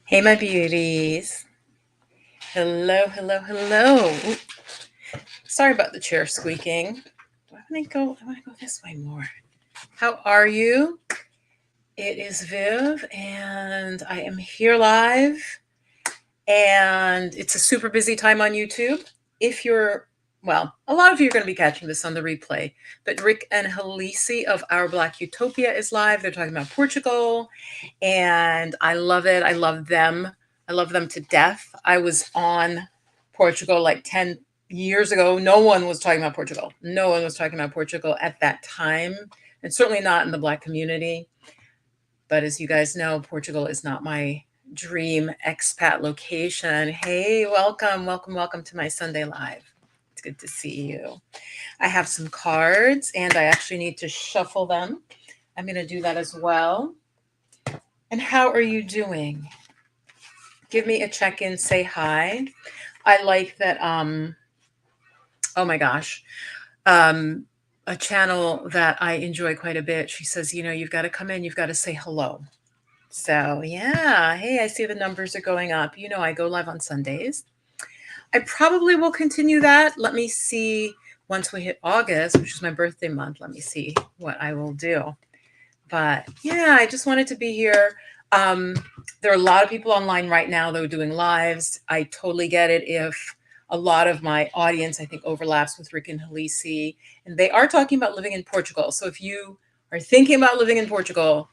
Hey, my beauties. Hello, hello, hello. Ooh, sorry about the chair squeaking. I want to go this way more. How are you? It is Viv, and I am here live. And it's a super busy time on YouTube. If you're, well, a lot of you are going to be catching this on the replay, but Rick and Halisi of Our Black Utopia is live. They're talking about Portugal, and I love it. I love them. I love them to death. I was on Portugal like 10 years ago. No one was talking about Portugal. No one was talking about Portugal at that time, and certainly not in the Black community. But as you guys know, Portugal is not my dream expat location. Hey, welcome, welcome, welcome to my Sunday Live. It's good to see you. I have some cards and I actually need to shuffle them. I'm going to do that as well. And how are you doing? Give me a check-in, say hi. I like that oh my gosh. A channel that I enjoy quite a bit. She says, you've got to come in, you've got to say hello. So, yeah. Hey, I see the numbers are going up. I go live on Sundays. I probably will continue that. Let me see once we hit August, which is my birthday month. Let me see what I will do. But yeah, I just wanted to be here. There are a lot of people online right now, though, doing lives. I totally get it if a lot of my audience, I think, overlaps with Rick and Halisi. And they are talking about living in Portugal. So if you are thinking about living in Portugal,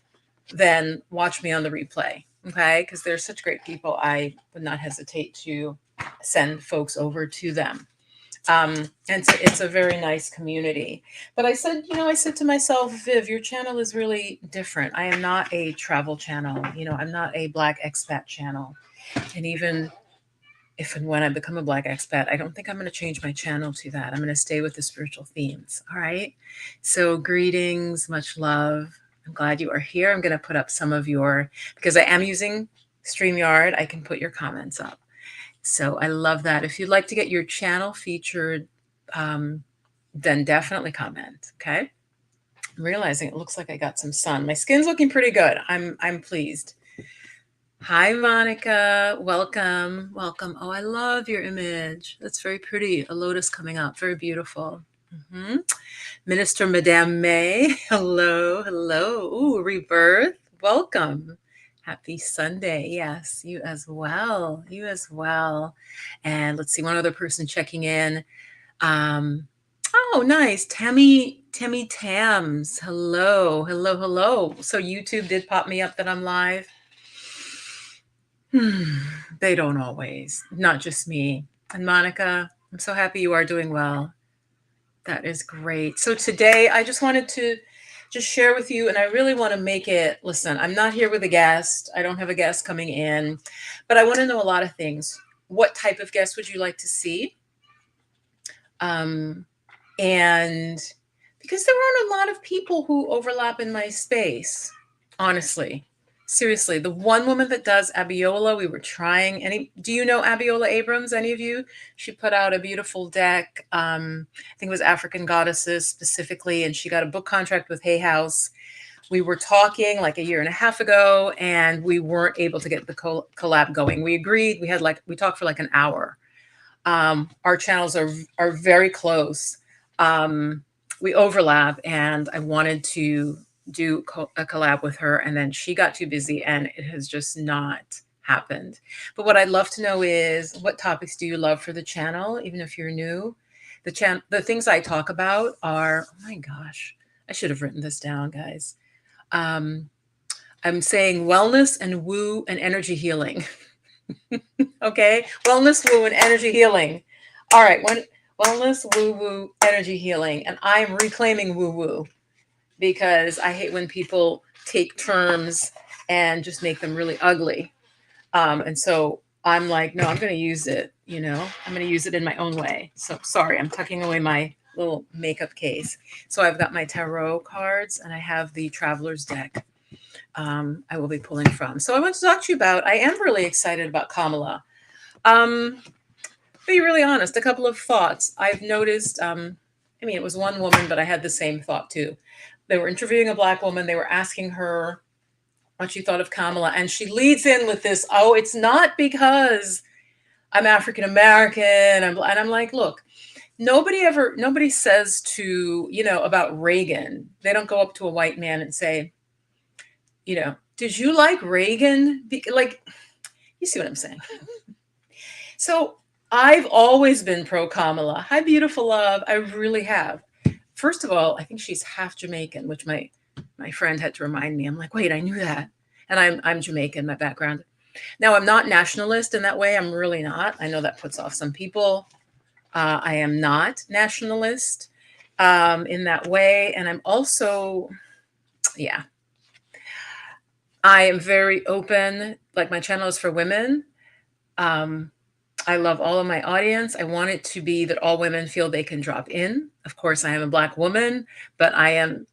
then watch me on the replay, okay? Because they're such great people. I would not hesitate to send folks over to them. And so it's a very nice community. But I said, I said to myself, Viv, your channel is really different. I am not a travel channel. I'm not a Black expat channel. And even if and when I become a Black expat, I don't think I'm going to change my channel to that. I'm going to stay with the spiritual themes. All right. So greetings, much love. I'm glad you are here. I'm going to put up some of because I am using StreamYard, I can put your comments up. So I love that. If you'd like to get your channel featured, then definitely comment. Okay. I'm realizing it looks like I got some sun. My skin's looking pretty good. I'm pleased. Hi, Monica. Welcome. Welcome. Oh, I love your image. That's very pretty. A lotus coming up. Very beautiful. Mm-hmm. Minister Madame May. Hello. Hello. Ooh, rebirth. Welcome. Happy Sunday. Yes, you as well. You as well. And let's see, one other person checking in. Oh, nice. Tammy Tams. Hello. Hello. Hello. So YouTube did pop me up that I'm live. They don't always, not just me. And Monica, I'm so happy you are doing well. That is great. So today I just wanted to just share with you, and I really want to make it, listen, I'm not here with a guest. I don't have a guest coming in, but I want to know a lot of things. What type of guest would you like to see? And because there aren't a lot of people who overlap in my space, honestly. Seriously, the one woman that does Abiola, we were trying. Do you know Abiola Abrams? Any of you? She put out a beautiful deck. I think it was African Goddesses specifically, and she got a book contract with Hay House. We were talking like a year and a half ago, and we weren't able to get the collab going. We agreed. We talked for like an hour. Our channels are very close. We overlap, and I wanted to do a collab with her, and then she got too busy and it has just not happened. But what I'd love to know is, what topics do you love for the channel, even if you're new? The things I talk about are, oh my gosh, I should have written this down, guys. I'm saying wellness and woo and energy healing. Okay, wellness, woo, and energy healing. All right, wellness, woo, woo, energy healing, and I'm reclaiming woo, woo, because I hate when people take terms and just make them really ugly. And so I'm like, no, I'm going to use it. I'm going to use it in my own way. So sorry, I'm tucking away my little makeup case. So I've got my tarot cards and I have the Traveler's deck. I will be pulling from. So I want to talk to you about, I am really excited about Kamala. Be really honest, a couple of thoughts. I've noticed, it was one woman, but I had the same thought too. They were interviewing a Black woman. They were asking her what you thought of Kamala. And she leads in with this, oh, it's not because I'm African American. And I'm like, look, nobody says to, about Reagan. They don't go up to a white man and say, did you like Reagan? Like, you see what I'm saying? So I've always been pro Kamala. Hi, beautiful love. I really have. First of all, I think she's half Jamaican, which my friend had to remind me. I'm like, wait, I knew that. And I'm Jamaican, my background. Now, I'm not nationalist in that way. I'm really not. I know that puts off some people. I am not nationalist in that way. And I'm also, yeah, I am very open. Like, my channel is for women. I love all of my audience. I want it to be that all women feel they can drop in. Of course, I am a Black woman, but I am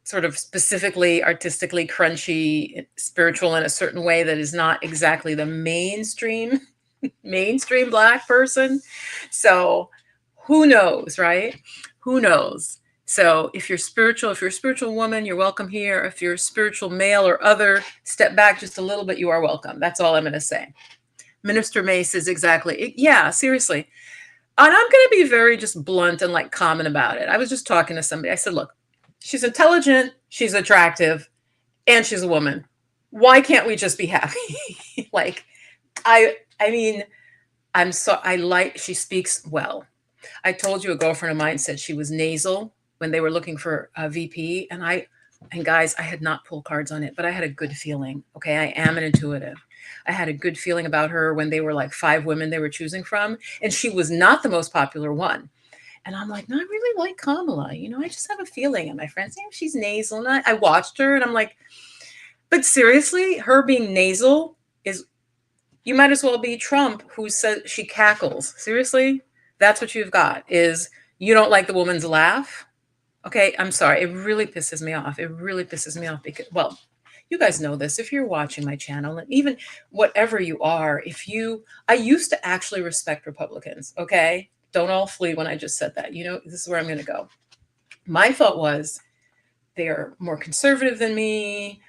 sort of specifically, artistically crunchy, spiritual in a certain way that is not exactly the mainstream Black person. So who knows, right? Who knows? So if you're a spiritual woman, you're welcome here. If you're a spiritual male or other, step back just a little bit, you are welcome. That's all I'm going to say. Minister Mace is exactly, yeah, seriously. And I'm going to be very just blunt and like common about it. I was just talking to somebody. I said, look, she's intelligent, she's attractive, and she's a woman. Why can't we just be happy? Like, I mean, she speaks well. I told you a girlfriend of mine said she was nasal when they were looking for a VP. And guys, I had not pulled cards on it, but I had a good feeling. Okay. I am an intuitive. I had a good feeling about her when they were like 5 women they were choosing from. And she was not the most popular one. And I'm like, no, I really like Kamala. I just have a feeling. And my friends say she's nasal. And I watched her and I'm like, but seriously, her being nasal is, you might as well be Trump, who said she cackles. Seriously? That's what you've got, is you don't like the woman's laugh. Okay, I'm sorry. It really pisses me off. It really pisses me off because, well, you guys know this. If you're watching my channel, and even whatever you are, I used to actually respect Republicans. Okay, don't all flee when I just said that. This is where I'm going to go. My thought was they are more conservative than me.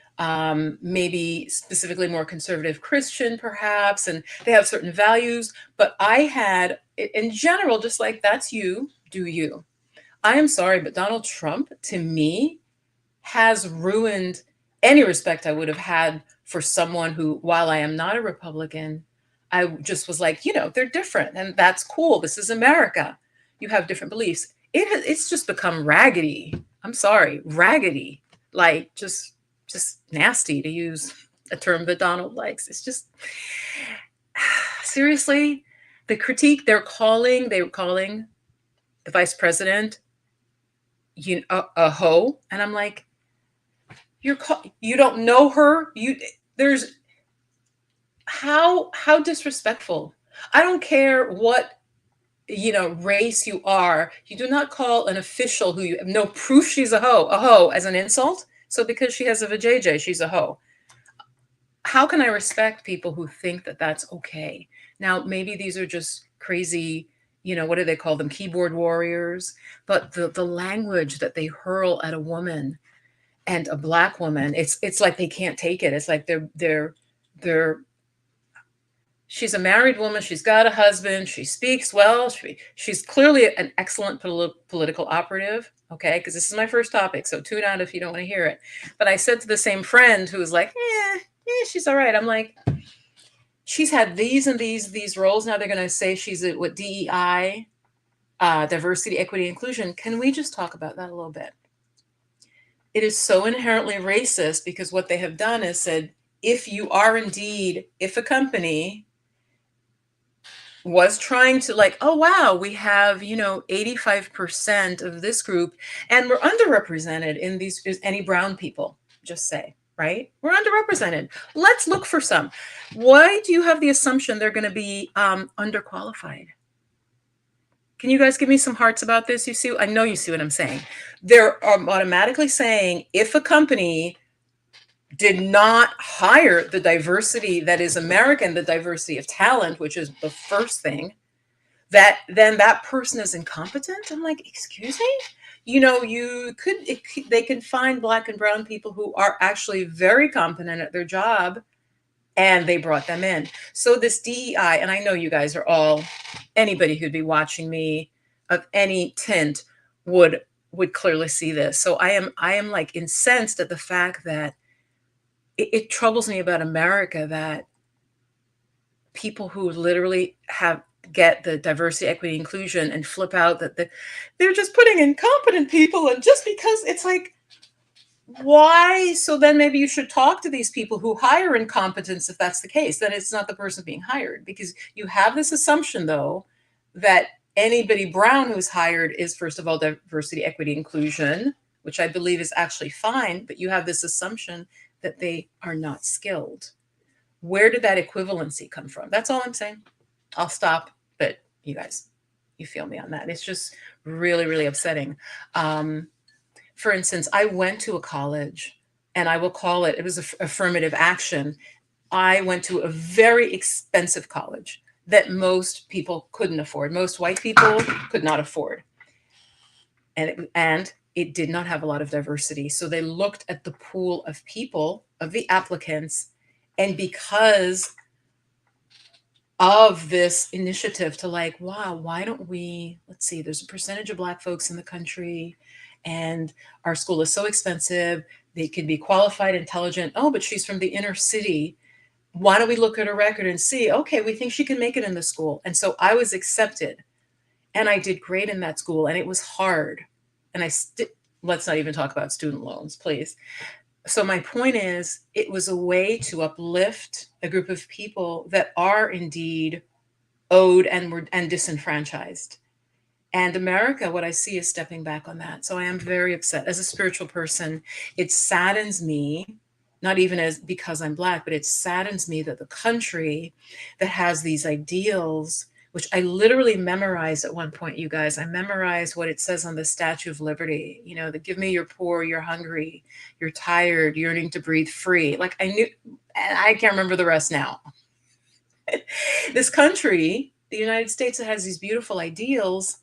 Maybe specifically more conservative Christian, perhaps, and they have certain values. But I had, in general, just like that's you, do you. I am sorry, but Donald Trump, to me, has ruined any respect I would have had for someone who, while I am not a Republican, I just was like, they're different, and that's cool. This is America. You have different beliefs. It's just become raggedy. I'm sorry, raggedy, like just nasty, to use a term that Donald likes. It's just, seriously, the critique they were calling the vice president, a hoe. And I'm like, you don't know her. There's how disrespectful. I don't care what, race you are. You do not call an official who you have no proof she's a hoe as an insult. So because she has a vajayjay, she's a hoe. How can I respect people who think that that's okay? Now, maybe these are just crazy, what do they call them? Keyboard warriors. But the language that they hurl at a woman and a Black woman, it's like they can't take it. It's like they're she's a married woman. She's got a husband. She speaks well. She's clearly an excellent political operative. Okay, because this is my first topic, so tune out if you don't want to hear it. But I said to the same friend who was like, she's all right. I'm like, she's had these and these roles. Now they're going to say she's at what, DEI, diversity, equity, inclusion. Can we just talk about that a little bit? It is so inherently racist because what they have done is said, if a company was trying to like, oh, wow, we have, 85% of this group and we're underrepresented in these, any brown people, just say, right? We're underrepresented. Let's look for some. Why do you have the assumption they're going to be underqualified? Can you guys give me some hearts about this? I know you see what I'm saying. They're automatically saying if a company did not hire the diversity that is American, the diversity of talent, which is the first thing, then that person is incompetent. I'm like, excuse me? they can find black and brown people who are actually very competent at their job, and they brought them in. So this DEI, and I know you guys are all, anybody who'd be watching me of any tint would clearly see this. So I am like incensed at the fact that it troubles me about America that people who literally have get the diversity, equity, inclusion and flip out that they're just putting in competent people, and just because it's like, why? So then maybe you should talk to these people who hire incompetence. If that's the case, then it's not the person being hired, because you have this assumption though that anybody brown who's hired is, first of all, diversity, equity, inclusion, which I believe is actually fine, but you have this assumption that they are not skilled. Where did that equivalency come from? That's all I'm saying. I'll stop, but you guys, you feel me on that. It's just really, really upsetting. For instance, I went to a college, and I will call it was affirmative action. I went to a very expensive college that most people couldn't afford. Most white people could not afford. And it did not have a lot of diversity. So they looked at the pool of people, of the applicants, and because of this initiative to like, wow, why don't we, let's see, there's a percentage of black folks in the country, and our school is so expensive. They could be qualified, intelligent. Oh, but she's from the inner city. Why don't we look at her record and see, okay, we think she can make it in the school. And so I was accepted, and I did great in that school, and it was hard. And let's not even talk about student loans, please. So my point is, it was a way to uplift a group of people that are indeed owed and disenfranchised. And America, what I see is stepping back on that. So I am very upset. As a spiritual person, it saddens me, not even as because I'm black, but it saddens me that the country that has these ideals, which I literally memorized at one point, you guys, I memorized what it says on the Statue of Liberty, that give me you're poor, you're hungry, you're tired, yearning to breathe free. Like I knew, and I can't remember the rest now. This country, the United States, that has these beautiful ideals,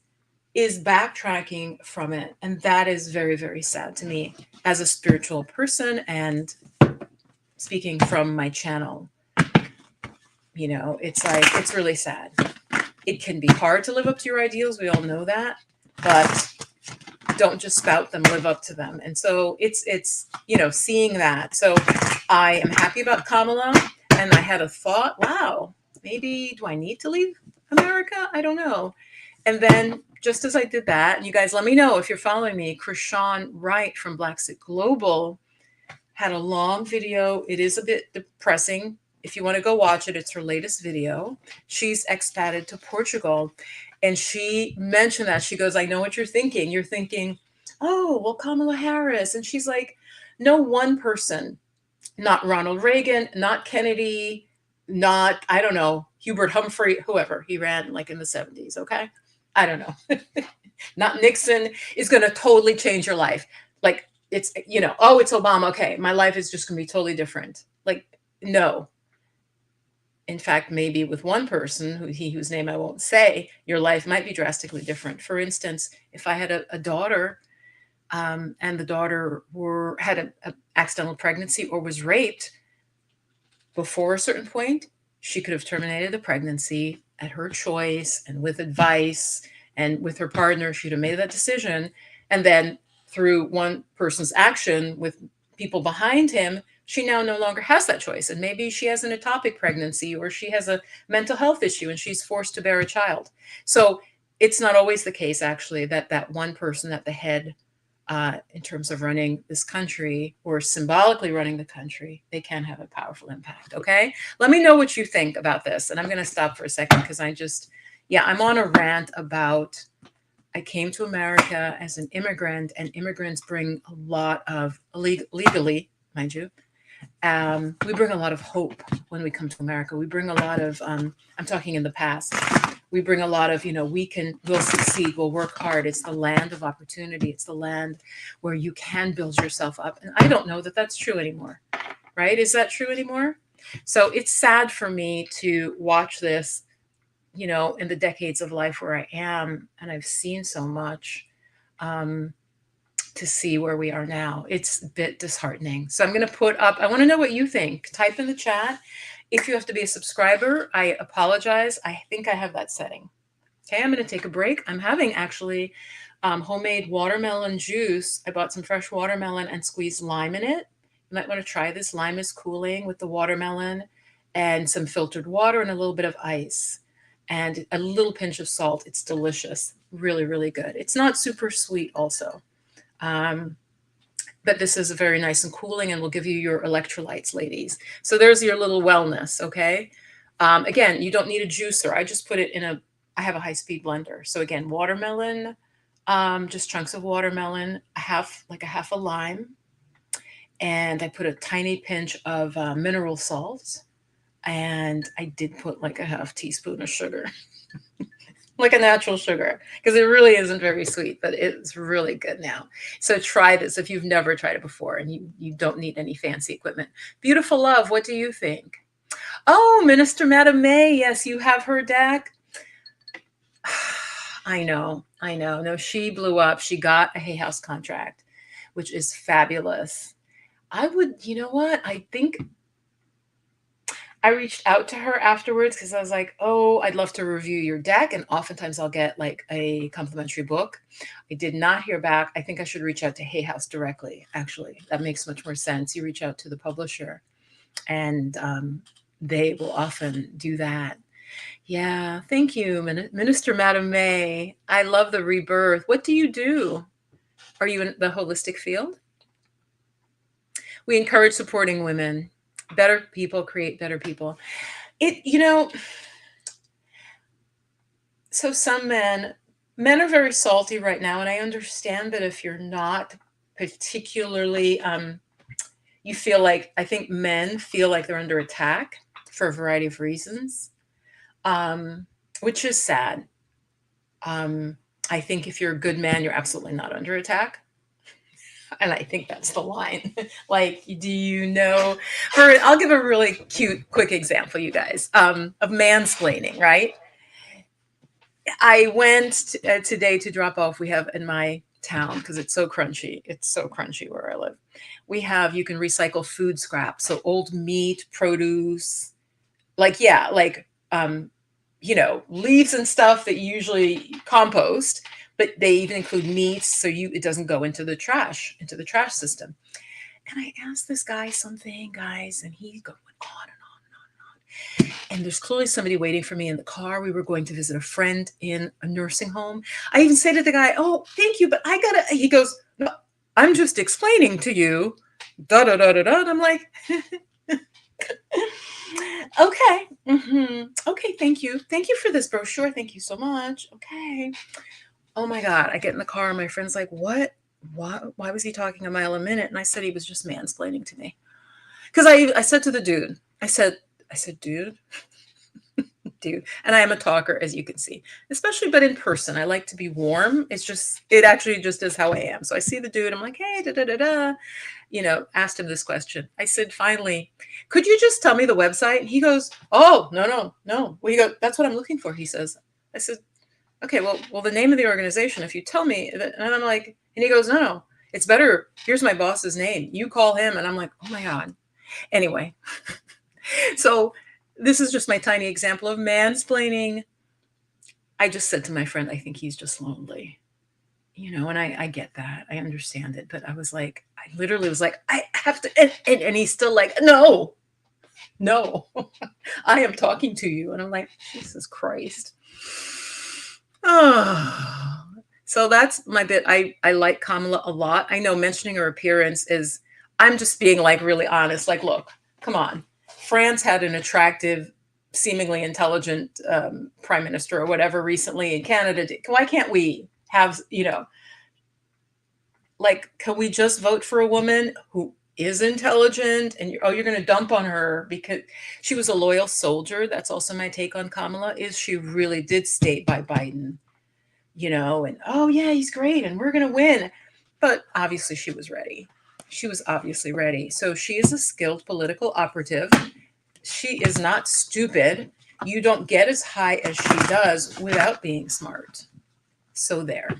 is backtracking from it. And that is very, very sad to me as a spiritual person, and speaking from my channel. It's like, it's really sad. It can be hard to live up to your ideals. We all know that, but don't just spout them, live up to them. And so it's seeing that. So I am happy about Kamala. And I had a thought, wow, maybe do I need to leave America? I don't know. And then just as I did that, and you guys let me know if you're following me, Krishan Wright from Black Sit Global had a long video. It is a bit depressing. If you want to go watch it, it's her latest video. She's expated to Portugal, and she mentioned that. She goes, I know what you're thinking. You're thinking, oh, well, Kamala Harris. And she's like, no one person, not Ronald Reagan, not Kennedy, not, I don't know, Hubert Humphrey, whoever. He ran like in the 70s, okay? I don't know. Not Nixon is going to totally change your life. Like, it's, oh, it's Obama. Okay, my life is just going to be totally different. Like, no. In fact, maybe with one person, whose name I won't say, your life might be drastically different. For instance, if I had a daughter, and the daughter had an accidental pregnancy or was raped before a certain point, she could have terminated the pregnancy at her choice and with advice, and with her partner, she'd have made that decision. And then through one person's action with people behind him, she now no longer has that choice. And maybe she has an ectopic pregnancy, or she has a mental health issue and she's forced to bear a child. So it's not always the case, actually, that one person at the head, in terms of running this country or symbolically running the country, they can have a powerful impact. Okay. Let me know what you think about this. And I'm going to stop for a second because I'm on a rant about, I came to America as an immigrant, and immigrants bring a lot of, legally, mind you, we bring a lot of hope when we come to America. We bring a lot of, I'm talking in the past, we bring a lot of, we'll succeed, we'll work hard. It's the land of opportunity. It's the land where you can build yourself up. And I don't know that that's true anymore, right? Is that true anymore? So it's sad for me to watch this, in the decades of life where I am, and I've seen so much. to see where we are now. It's a bit disheartening. So I'm going to put up, I want to know what you think. Type in the chat. If you have to be a subscriber, I apologize. I think I have that setting. Okay, I'm going to take a break. I'm having actually homemade watermelon juice. I bought some fresh watermelon and squeezed lime in it. You might want to try this. Lime is cooling with the watermelon and some filtered water and a little bit of ice and a little pinch of salt. It's delicious. Really, really good. It's not super sweet also. But this is very nice and cooling and will give you your electrolytes, ladies. So there's your little wellness, okay? Again, you don't need a juicer. I just put it in I have a high-speed blender. So again, watermelon, just chunks of watermelon, half a lime, and I put a tiny pinch of mineral salt, and I did put like a half teaspoon of sugar. Like a natural sugar, because it really isn't very sweet, but it's really good now. So try this if you've never tried it before and you don't need any fancy equipment. Beautiful love, what do you think? Oh, Minister Madam May, yes, you have her deck. I know. No, she blew up. She got a Hay House contract, which is fabulous. You know what? I think I reached out to her afterwards because I was like, oh, I'd love to review your deck. And oftentimes I'll get like a complimentary book. I did not hear back. I think I should reach out to Hay House directly, actually. That makes much more sense. You reach out to the publisher and they will often do that. Yeah, thank you, Minister Madam May. I love the rebirth. What do you do? Are you in the holistic field? We encourage supporting women. Better people create better people. So some men are very salty right now. And I understand that if you're not particularly, you feel like, I think men feel like they're under attack for a variety of reasons, which is sad. I think if you're a good man, you're absolutely not under attack. And I think that's the line. Like, do you know, I'll give a really cute, quick example, you guys, of mansplaining, right? I went today to drop off. We have in my town, because it's so crunchy. It's so crunchy where I live. You can recycle food scraps. So old meat, produce, leaves and stuff that you usually compost, but they even include meats, so it doesn't go into the trash system. And I asked this guy something, guys, and he's going on and on and on and on. And there's clearly somebody waiting for me in the car. We were going to visit a friend in a nursing home. I even say to the guy, "Oh, thank you, but he goes, "No, I'm just explaining to you, da da da da da." And I'm like, okay. Okay, thank you. Thank you for this brochure. Thank you so much. Okay. Oh my God. I get in the car and my friend's like, what? Why was he talking a mile a minute? And I said he was just mansplaining to me. Because I said to the dude, I said, dude, and I am a talker, as you can see, especially, but in person, I like to be warm. It actually just is how I am. So I see the dude, I'm like, hey, da, da, da, da, asked him this question. I said, finally, could you just tell me the website? And he goes, oh, no. Well, he goes, that's what I'm looking for, he says. I said, okay, well, the name of the organization, if you tell me, and I'm like, and he goes, no, it's better. Here's my boss's name. You call him. And I'm like, oh my God. Anyway, so this is just my tiny example of mansplaining. I just said to my friend, I think he's just lonely, and I get that. I understand it. But I literally was like, I have to, and he's still like, no, I am talking to you. And I'm like, Jesus Christ. Oh, so that's my bit. I like Kamala a lot. I know mentioning her appearance I'm just being like really honest. Like, look, come on. France had an attractive, seemingly intelligent prime minister or whatever recently in Canada. Why can't we have, can we just vote for a woman who is intelligent and you're going to dump on her because she was a loyal soldier? That's also my take on Kamala, is she really did state by Biden, and oh yeah, he's great and we're going to win. But obviously she was ready. She was obviously ready. So she is a skilled political operative. She is not stupid. You don't get as high as she does without being smart. So there.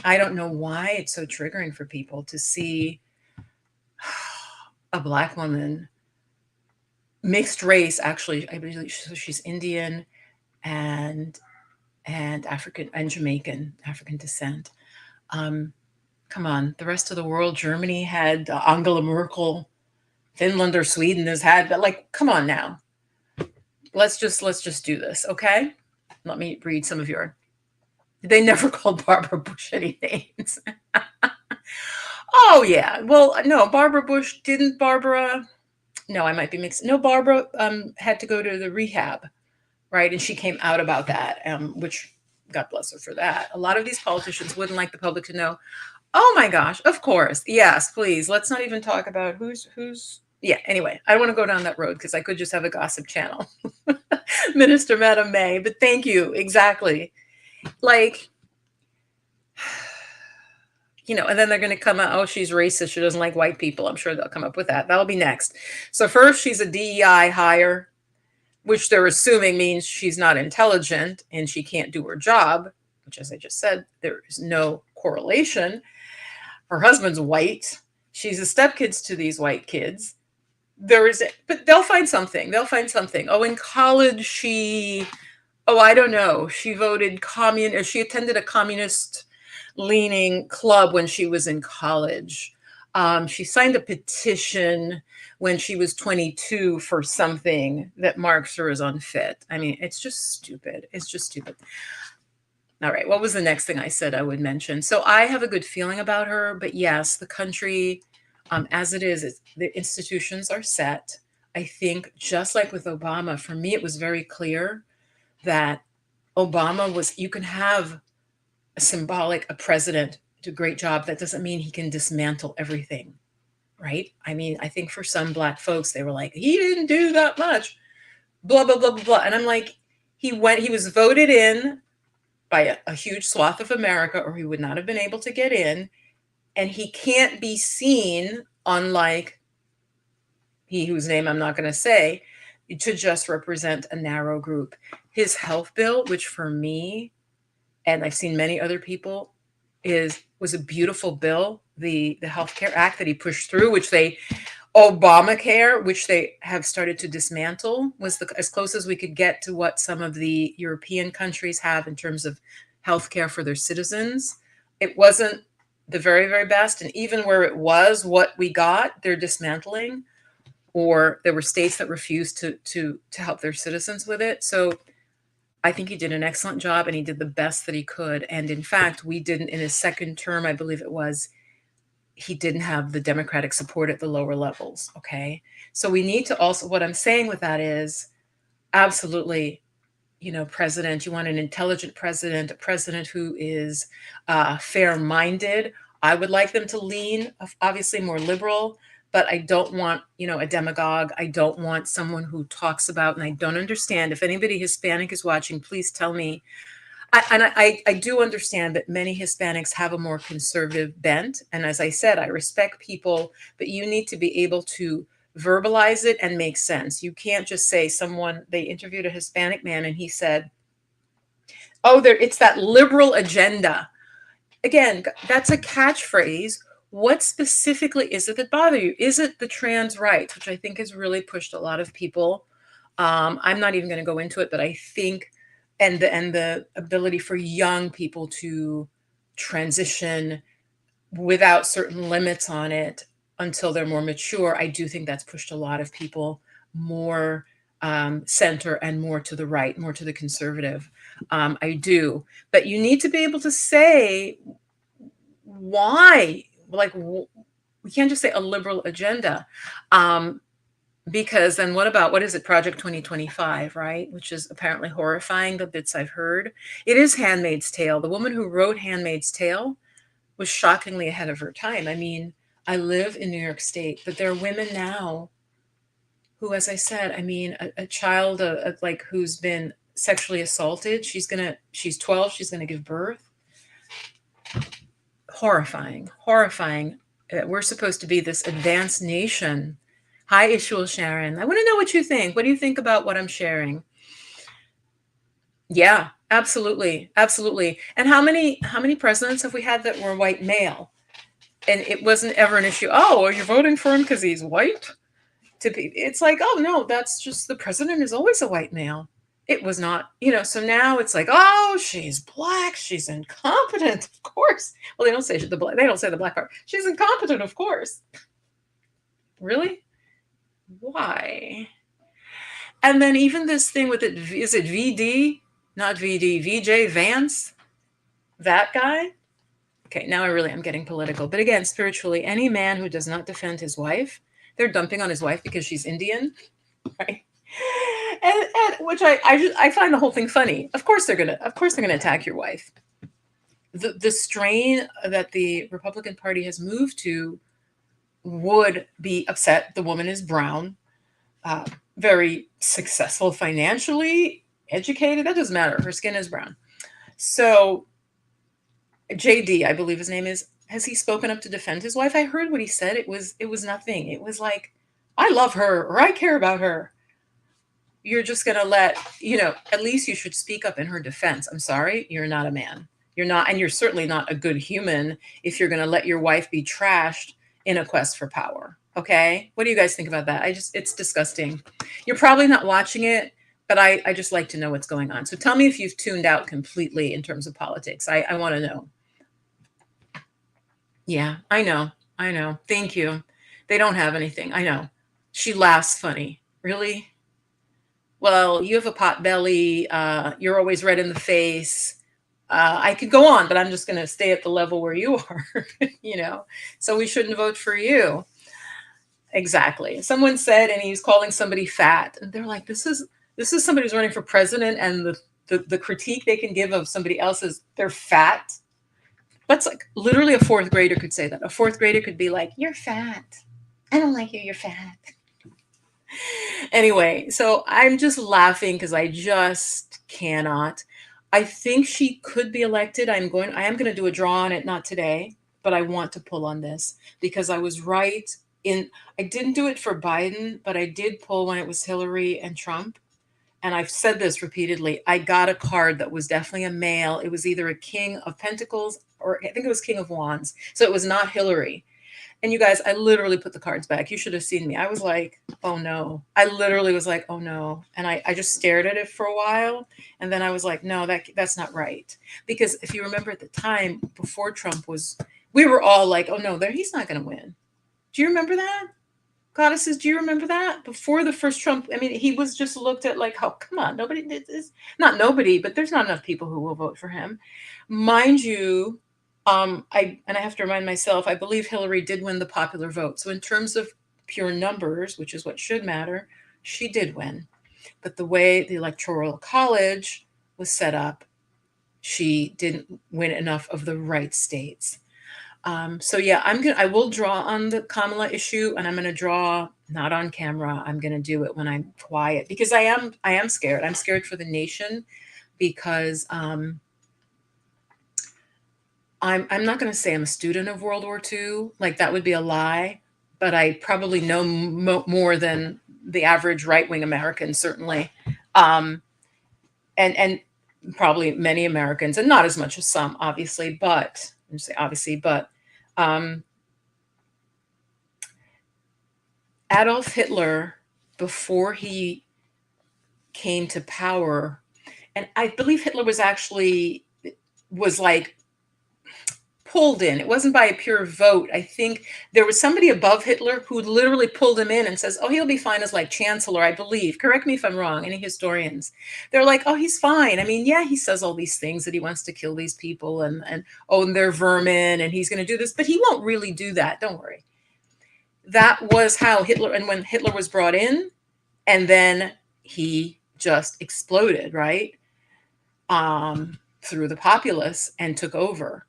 I don't know why it's so triggering for people to see a Black woman, mixed race, actually. I believe she's Indian and African and Jamaican, African descent. Um, Come on, the rest of the world, Germany had Angela Merkel, Finland or Sweden has had, but like, come on now. Let's just do this, okay? Let me read some of your. They never called Barbara Bush any names. Oh yeah. Well, no, Barbara Bush didn't. Barbara. No, I might be mixed. No, Barbara had to go to the rehab, right? And she came out about that, which God bless her for that. A lot of these politicians wouldn't like the public to know. Oh my gosh, of course. Yes, please. Let's not even talk about who's yeah, anyway, I don't want to go down that road because I could just have a gossip channel. Minister Madam May, but thank you. Exactly. Like, and then they're going to come out, oh, she's racist. She doesn't like white people. I'm sure they'll come up with that. That'll be next. So first, she's a DEI hire, which they're assuming means she's not intelligent and she can't do her job, which, as I just said, there is no correlation. Her husband's white. She's a stepkids to these white kids. But they'll find something. They'll find something. Oh, in college, I don't know. She voted she attended a communist leaning club when she was in college. She signed a petition when she was 22 for something that marks her as unfit. I mean, it's just stupid. It's just stupid. All right. What was the next thing I said I would mention? So I have a good feeling about her, but yes, the country, as it is, the institutions are set. I think just like with Obama, for me, it was very clear that you can have a president do a great job. That doesn't mean he can dismantle everything, right? I mean, I think for some Black folks, they were like, he didn't do that much, blah, blah, blah, blah, blah. And I'm like, he was voted in by a huge swath of America, or he would not have been able to get in. And he can't be seen, unlike he whose name I'm not going to say, to just represent a narrow group. His health bill, which for me, and I've seen many other people, was a beautiful bill. The Healthcare Act that he pushed through, Obamacare, which they have started to dismantle, was as close as we could get to what some of the European countries have in terms of healthcare for their citizens. It wasn't the very, very best. And even where it was what we got, they're dismantling, or there were states that refused to help their citizens with it. So I think he did an excellent job, and he did the best that he could. And in fact, in his second term, I believe it was, he didn't have the Democratic support at the lower levels. Okay. So we need to also, what I'm saying with that is absolutely, president, you want an intelligent president, a president who is fair-minded. I would like them to lean, obviously, more liberal, but I don't want, a demagogue. I don't want someone who talks about, and I don't understand. If anybody Hispanic is watching, please tell me. I do understand that many Hispanics have a more conservative bent. And as I said, I respect people, but you need to be able to verbalize it and make sense. You can't just say they interviewed a Hispanic man and he said, oh, it's that liberal agenda. Again, that's a catchphrase. What specifically is it that bother you? Is it the trans rights, which I think has really pushed a lot of people? I'm not even going to go into it, but I think and the ability for young people to transition without certain limits on it until they're more mature, I do think that's pushed a lot of people more center and more to the right, more to the conservative. I do. But you need to be able to say why. Like, we can't just say a liberal agenda. Because then what is it, Project 2025, right? Which is apparently horrifying, the bits I've heard. It is Handmaid's Tale. The woman who wrote Handmaid's Tale was shockingly ahead of her time. I mean, I live in New York State, but there are women now who, as I said, I mean, a child who's been sexually assaulted, she's 12, she's going to give birth. Horrifying. We're supposed to be this advanced nation. Hi, Ishul Sharon. I want to know what you think. What do you think about what I'm sharing? Yeah, Absolutely, absolutely. And how many presidents have we had that were white male, and it wasn't ever an issue? Oh, are you voting for him because he's white? To be, it's like, oh no, that's just the president is always a white male. It was not, so now it's like, oh, she's black, she's incompetent, of course. Well, they don't say they don't say the black part. She's incompetent, of course. Really? Why? And then even this thing with it, is it VD? Not VD, VJ Vance? That guy? Okay, now I really am getting political. But again, spiritually, any man who does not defend his wife, they're dumping on his wife because she's Indian, right? And which I find the whole thing funny. Of course they're gonna attack your wife. The strain that the Republican Party has moved to would be upset. The woman is brown, uh, very successful financially, educated. That doesn't matter. Her skin is brown. So JD, I believe his name is. Has he spoken up to defend his wife? I heard what he said. It was nothing. It was like, I love her or I care about her. You're just going to at least you should speak up in her defense. I'm sorry, you're not a man. You're not, and you're certainly not a good human if you're going to let your wife be trashed in a quest for power. Okay? What do you guys think about that? It's disgusting. You're probably not watching it, but I just like to know what's going on. So tell me if you've tuned out completely in terms of politics. I want to know. Yeah, I know. I know. Thank you. They don't have anything. I know. She laughs funny. Really? Well, you have a pot belly. You're always red in the face. I could go on, but I'm just going to stay at the level where you are, you know. So we shouldn't vote for you. Exactly. Someone said, and he was calling somebody fat, and they're like, this is somebody who's running for president, and the critique they can give of somebody else is they're fat. That's like literally a fourth grader could say that. A fourth grader could be like, "You're fat. I don't like you. You're fat." Anyway, so I'm just laughing because I just cannot. I think she could be elected. I am going to do a draw on it, not today, but I want to pull on this because I was right in, I didn't do it for Biden, but I did pull when it was Hillary and Trump. And I've said this repeatedly. I got a card that was definitely a male. It was either a King of Pentacles or I think it was King of Wands. So it was not Hillary. And you guys, I literally put the cards back. You should have seen me. I was like, oh no. I literally was like, oh no. And I just stared at it for a while. And then I was like, no, that's not right. Because if you remember at the time before Trump was, we were all like, oh no, he's not going to win. Do you remember that? Goddesses, do you remember that? Before the first Trump, I mean, he was just looked at like, oh, come on, nobody did this. Not nobody, but there's not enough people who will vote for him. Mind you, I have to remind myself, I believe Hillary did win the popular vote. So in terms of pure numbers, which is what should matter, she did win. But the way the Electoral College was set up, she didn't win enough of the right states. So yeah, I will draw on the Kamala issue, and I'm gonna draw not on camera. I'm gonna do it when I'm quiet because I am scared. I'm scared for the nation because I'm not gonna say I'm a student of World War II. Like that would be a lie, but I probably know more than the average right wing American, certainly, and probably many Americans, and not as much as some, obviously. But I'm say obviously, but um, Adolf Hitler, before he came to power, and I believe Hitler was like pulled in. It wasn't by a pure vote. I think there was somebody above Hitler who literally pulled him in and says, "Oh, he'll be fine as like chancellor," I believe. Correct me if I'm wrong. Any historians? They're like, "Oh, he's fine." I mean, yeah, he says all these things that he wants to kill these people and oh, and they're vermin and he's going to do this, but he won't really do that. Don't worry. That was how Hitler, and when Hitler was brought in, and then he just exploded, right? Through the populace and took over.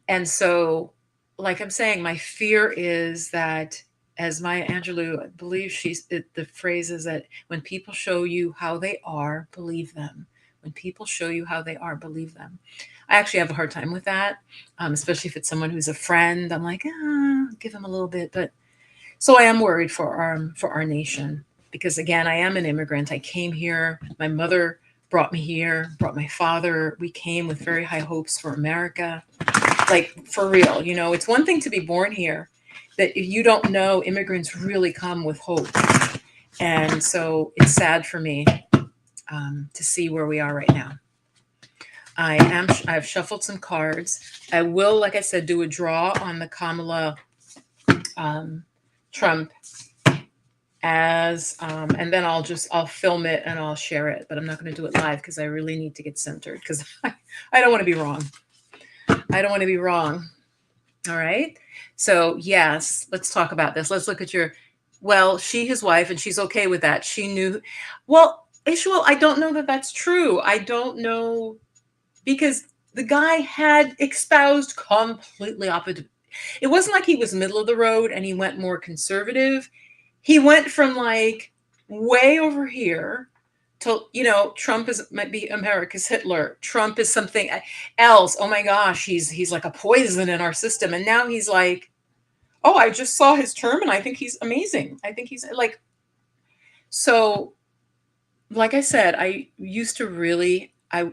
And so, like I'm saying, my fear is that, as Maya Angelou, I believe the phrase is that when people show you how they are, believe them. When people show you how they are, believe them. I actually have a hard time with that, especially if it's someone who's a friend. I'm like, give them a little bit, but so I am worried for our nation because again, I am an immigrant. I came here. My mother brought me here, brought my father. We came with very high hopes for America. Like, for real, it's one thing to be born here, that if you don't know, immigrants really come with hope. And so it's sad for me to see where we are right now. I've shuffled some cards. I will, like I said, do a draw on the Kamala Trump and then I'll film it and I'll share it, but I'm not going to do it live because I really need to get centered because I don't want to be wrong. I don't want to be wrong. All right. So yes, let's talk about this. Let's look at his wife, and she's okay with that. She knew, well, Ishmael, I don't know that that's true. I don't know, because the guy had espoused completely opposite. It wasn't like he was middle of the road and he went more conservative. He went from like way over here to, Trump might be America's Hitler. Trump is something else. Oh my gosh, he's like a poison in our system. And now he's like, oh, I just saw his term and I think he's amazing. I think he's like, so like I said, I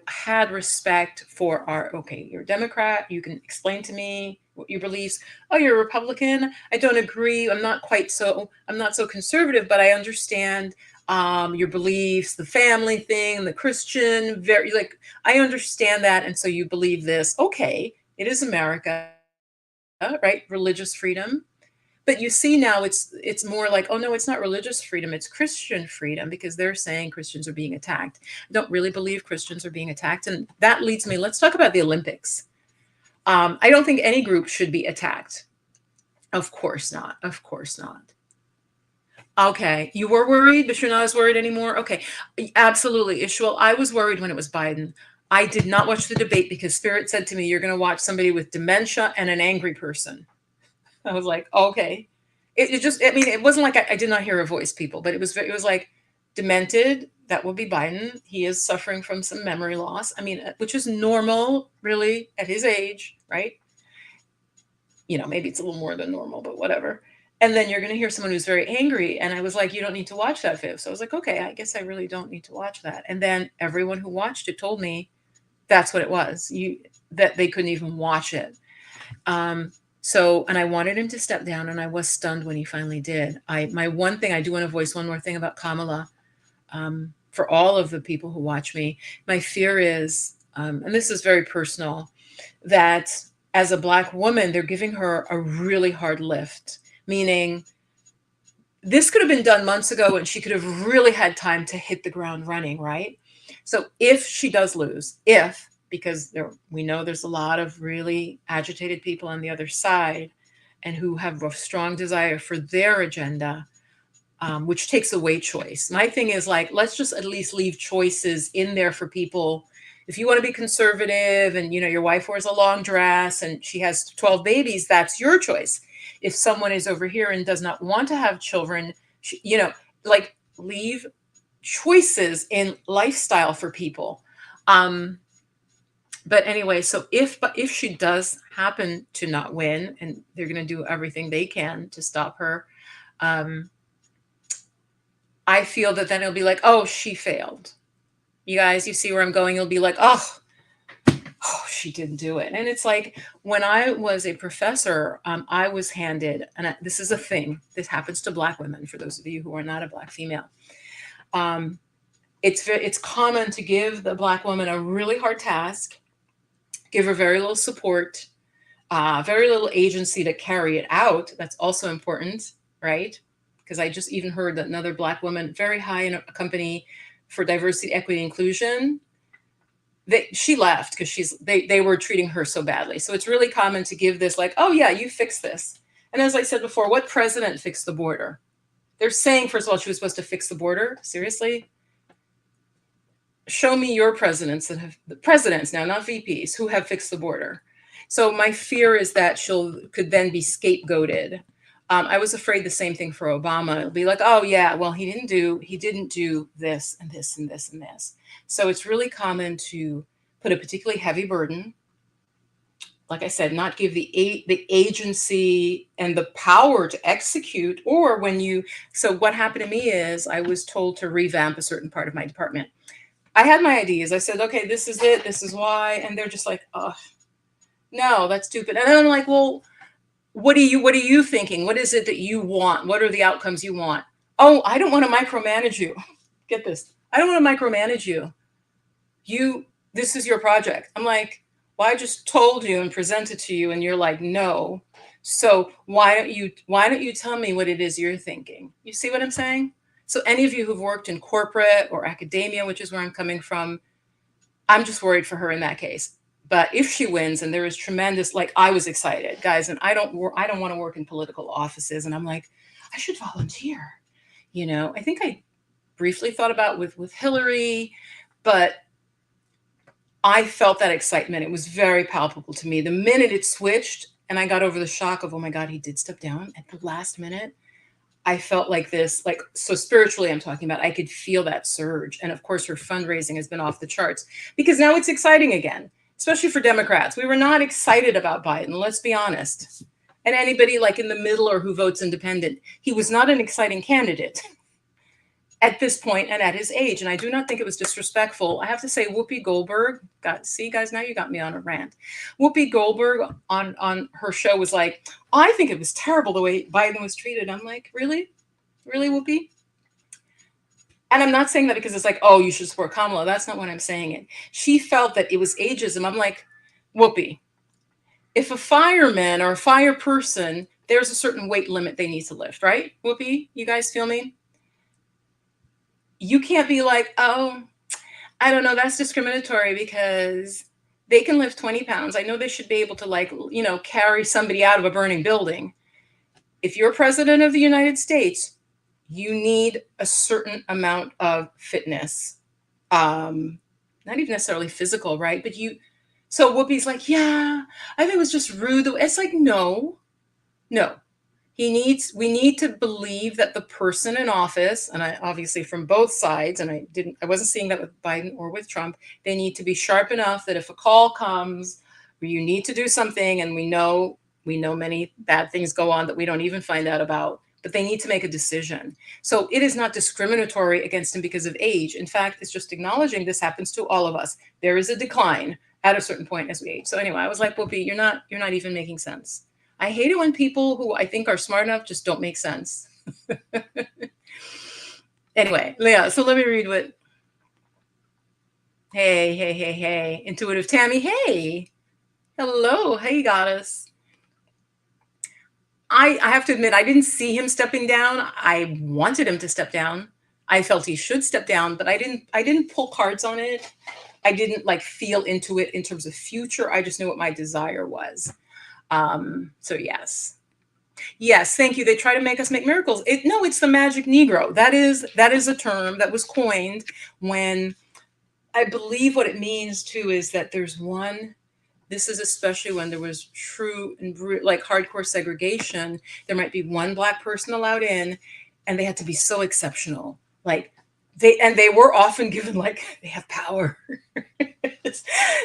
had respect for okay, you're a Democrat. You can explain to me what your beliefs. Oh, you're a Republican. I don't agree. I'm not so conservative, but I understand your beliefs, the family thing, the Christian, I understand that. And so you believe this. Okay. It is America, right? Religious freedom. But you see now it's more like, oh no, it's not religious freedom, it's Christian freedom, because they're saying Christians are being attacked. I don't really believe Christians are being attacked. And that leads me, let's talk about the Olympics. I don't think any group should be attacked. Of course not. Of course not. Okay. You were worried, but you're not as worried anymore? Okay. Absolutely. Ishwell, I was worried when it was Biden. I did not watch the debate because Spirit said to me, you're going to watch somebody with dementia and an angry person. I was like, okay. It wasn't like I did not hear a voice, people, but it was like demented. That will be Biden. He is suffering from some memory loss. Which is normal, really, at his age, right? Maybe it's a little more than normal, but whatever. And then you're going to hear someone who's very angry. And I was like, you don't need to watch that, Viv. So I was like, okay, I guess I really don't need to watch that. And then everyone who watched it told me that's what it was. That they couldn't even watch it. And I wanted him to step down, and I was stunned when he finally did. My one thing, I do want to voice one more thing about Kamala, for all of the people who watch me. My fear is, and this is very personal, that as a Black woman, they're giving her a really hard lift, meaning this could have been done months ago and she could have really had time to hit the ground running, right? So if she does lose, because we know there's a lot of really agitated people on the other side and who have a strong desire for their agenda, which takes away choice. My thing is like, let's just at least leave choices in there for people. If you want to be conservative and, your wife wears a long dress and she has 12 babies, that's your choice. If someone is over here and does not want to have children, leave choices in lifestyle for people. But anyway, so if she does happen to not win, and they're going to do everything they can to stop her, I feel that then it'll be like, oh, she failed. You guys, you see where I'm going? It'll be like, oh, she didn't do it. And it's like, when I was a professor, I was handed, and this is a thing, this happens to Black women, for those of you who are not a Black female. It's common to give the Black woman a really hard task, give her very little support, very little agency to carry it out. That's also important, right? Because I just even heard that another Black woman, very high in a company for diversity, equity, inclusion, she left because they were treating her so badly. So it's really common to give this like, oh yeah, you fix this. And as I said before, what president fixed the border? They're saying, first of all, she was supposed to fix the border. Seriously? Show me your presidents now, not VPs, who have fixed the border. So my fear is that could then be scapegoated. I was afraid the same thing for Obama. It'll be like, oh yeah, well, he didn't do this and this and this and this. So it's really common to put a particularly heavy burden. Like I said, not give the agency and the power to execute, so what happened to me is I was told to revamp a certain part of my department. I had my ideas. I said, okay, this is it. This is why. And they're just like, oh, no, that's stupid. And I'm like, well, what are you thinking? What is it that you want? What are the outcomes you want? Oh, I don't want to micromanage you. Get this. I don't want to micromanage you. This is your project. I'm like, well, I just told you and presented to you and you're like, no. So why don't you tell me what it is you're thinking? You see what I'm saying? So any of you who've worked in corporate or academia, which is where I'm coming from, I'm just worried for her in that case. But if she wins, and there is tremendous, like I was excited, guys, and I don't want to work in political offices, and I'm like, I should volunteer. I think I briefly thought about with Hillary, but I felt that excitement. It was very palpable to me. The minute it switched, and I got over the shock of, oh my God, he did step down at the last minute. I felt like this, like, so spiritually, I'm talking about, I could feel that surge. And of course, her fundraising has been off the charts because now it's exciting again, especially for Democrats. We were not excited about Biden, let's be honest. And anybody like in the middle or who votes independent, he was not an exciting candidate at this point and at his age. And I do not think it was disrespectful. I have to say, Whoopi Goldberg, see, guys, now you got me on a rant. Whoopi Goldberg on her show was like, I think it was terrible the way Biden was treated. I'm like, really? Really, Whoopi? And I'm not saying that because it's like, oh, you should support Kamala. That's not what I'm saying. It. She felt that it was ageism. I'm like, Whoopi, if a fireman or a fire person, there's a certain weight limit they need to lift, right? Whoopi, you guys feel me? You can't be like, oh, I don't know, that's discriminatory because they can lift 20 pounds. I know they should be able to, like, carry somebody out of a burning building. If you're president of the United States, you need a certain amount of fitness. Not even necessarily physical, right? But so Whoopi's like, yeah, I think it was just rude. It's like, no. We need to believe that the person in office, and I obviously from both sides, and I wasn't seeing that with Biden or with Trump, they need to be sharp enough that if a call comes where you need to do something, and we know many bad things go on that we don't even find out about, but they need to make a decision. So it is not discriminatory against him because of age. In fact, it's just acknowledging this happens to all of us. There is a decline at a certain point as we age. So anyway, I was like, Whoopi, you're not even making sense. I hate it when people who I think are smart enough just don't make sense. Anyway, Leah, so let me read what. Hey. Intuitive Tammy, hey. Hello, hey, goddess. I have to admit, I didn't see him stepping down. I wanted him to step down. I felt he should step down, but I didn't pull cards on it. I didn't like feel into it in terms of future. I just knew what my desire was. So yes, thank you. They try to make us make miracles. It's the magic Negro. That is a term that was coined when, I believe what it means too is that there's one. This is especially when there was true and like hardcore segregation. There might be one Black person allowed in, and they had to be so exceptional. Like they were often given, like, they have power.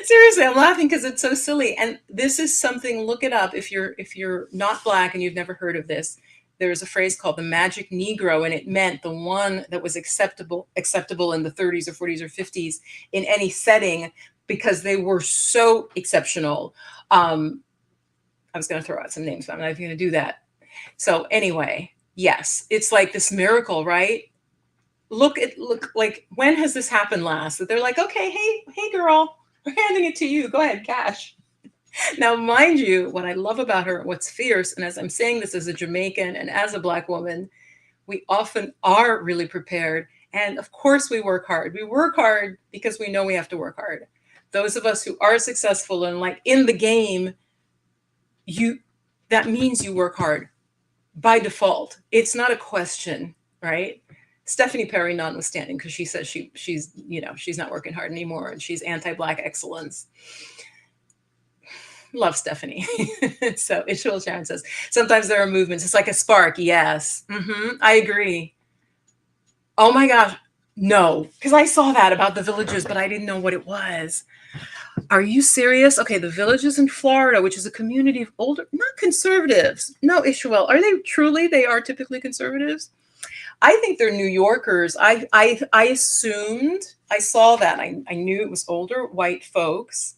Seriously, I'm laughing because it's so silly. And this is something, look it up if you're not Black and you've never heard of this. There's a phrase called the magic Negro, and it meant the one that was acceptable in the 30s or 40s or 50s in any setting because they were so exceptional. I was going to throw out some names, but I'm not even going to do that. So anyway, yes, it's like this miracle, right? Look, like, when has this happened last? That they're like, okay, hey, girl, we're handing it to you. Go ahead, cash. Now, mind you, what I love about her, what's fierce, and as I'm saying this as a Jamaican and as a Black woman, we often are really prepared. And of course, we work hard. We work hard because we know we have to work hard. Those of us who are successful and like in the game, that means you work hard by default. It's not a question, right? Stephanie Perry notwithstanding, because she says she's not working hard anymore and she's anti-Black excellence. Love Stephanie. So Ishmael Sharon says, sometimes there are movements. It's like a spark. Yes. I agree. Oh my gosh. No, because I saw that about the villages, but I didn't know what it was. Are you serious? Okay, the Villages in Florida, which is a community of older, not conservatives. No, Ishmael, are they truly? They are typically conservatives. I think they're New Yorkers. I assumed, I saw that. I knew it was older white folks,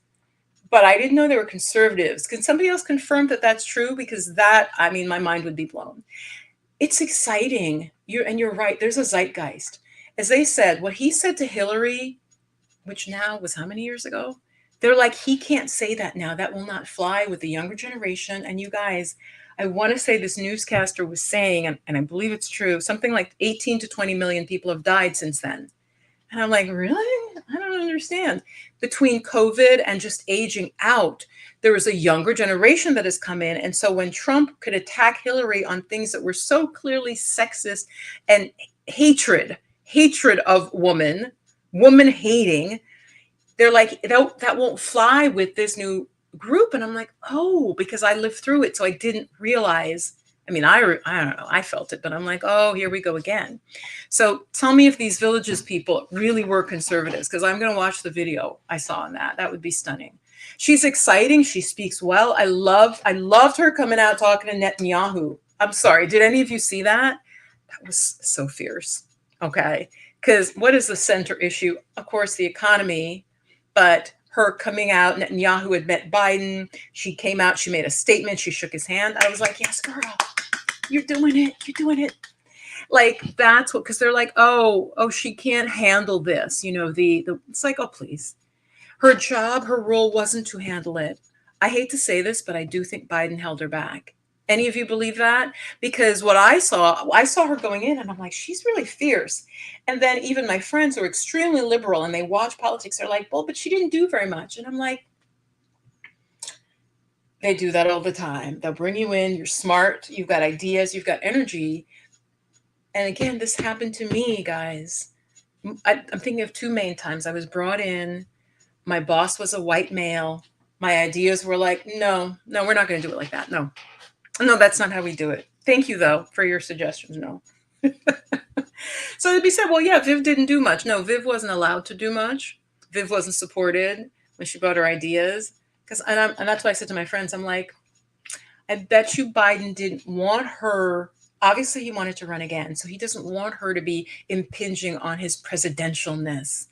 but I didn't know they were conservatives. Can somebody else confirm that that's true? Because that, I mean, my mind would be blown. It's exciting. You're right. There's a zeitgeist. As they said, what he said to Hillary, which now was how many years ago? They're like, he can't say that now. That will not fly with the younger generation. And you guys, I want to say this newscaster was saying, and I believe it's true, something like 18 to 20 million people have died since then. And I'm like, really? I don't understand. Between COVID and just aging out, there was a younger generation that has come in. And so when Trump could attack Hillary on things that were so clearly sexist and hatred of woman hating, they're like, that won't fly with this new group. And I'm like, oh, because I lived through it. So I didn't realize. I mean, I don't know. I felt it, but I'm like, oh, here we go again. So tell me if these Villages people really were conservatives, because I'm going to watch the video I saw on that. That would be stunning. She's exciting. She speaks well. I loved her coming out talking to Netanyahu. I'm sorry. Did any of you see that? That was so fierce. Okay. Because what is the center issue? Of course, the economy, but her coming out, Netanyahu had met Biden. She came out, she made a statement, she shook his hand. I was like, yes, girl, you're doing it. You're doing it. Like, that's what, because they're like, oh, she can't handle this. You know, it's like, oh, please. Her job, her role wasn't to handle it. I hate to say this, but I do think Biden held her back. Any of you believe that? Because what I saw her going in and I'm like, she's really fierce. And then even my friends who are extremely liberal and they watch politics, they're like, well, but she didn't do very much. And I'm like, they do that all the time. They'll bring you in, you're smart, you've got ideas, you've got energy. And again, this happened to me, guys. I'm thinking of two main times. I was brought in, my boss was a white male. My ideas were like, no, we're not going to do it like that. No, that's not how we do it. Thank you, though, for your suggestions. No. So it'd be said, well, yeah, Viv didn't do much. No, Viv wasn't allowed to do much. Viv wasn't supported when she brought her ideas. And that's why I said to my friends, I'm like, I bet you Biden didn't want her. Obviously, he wanted to run again. So he doesn't want her to be impinging on his presidentialness.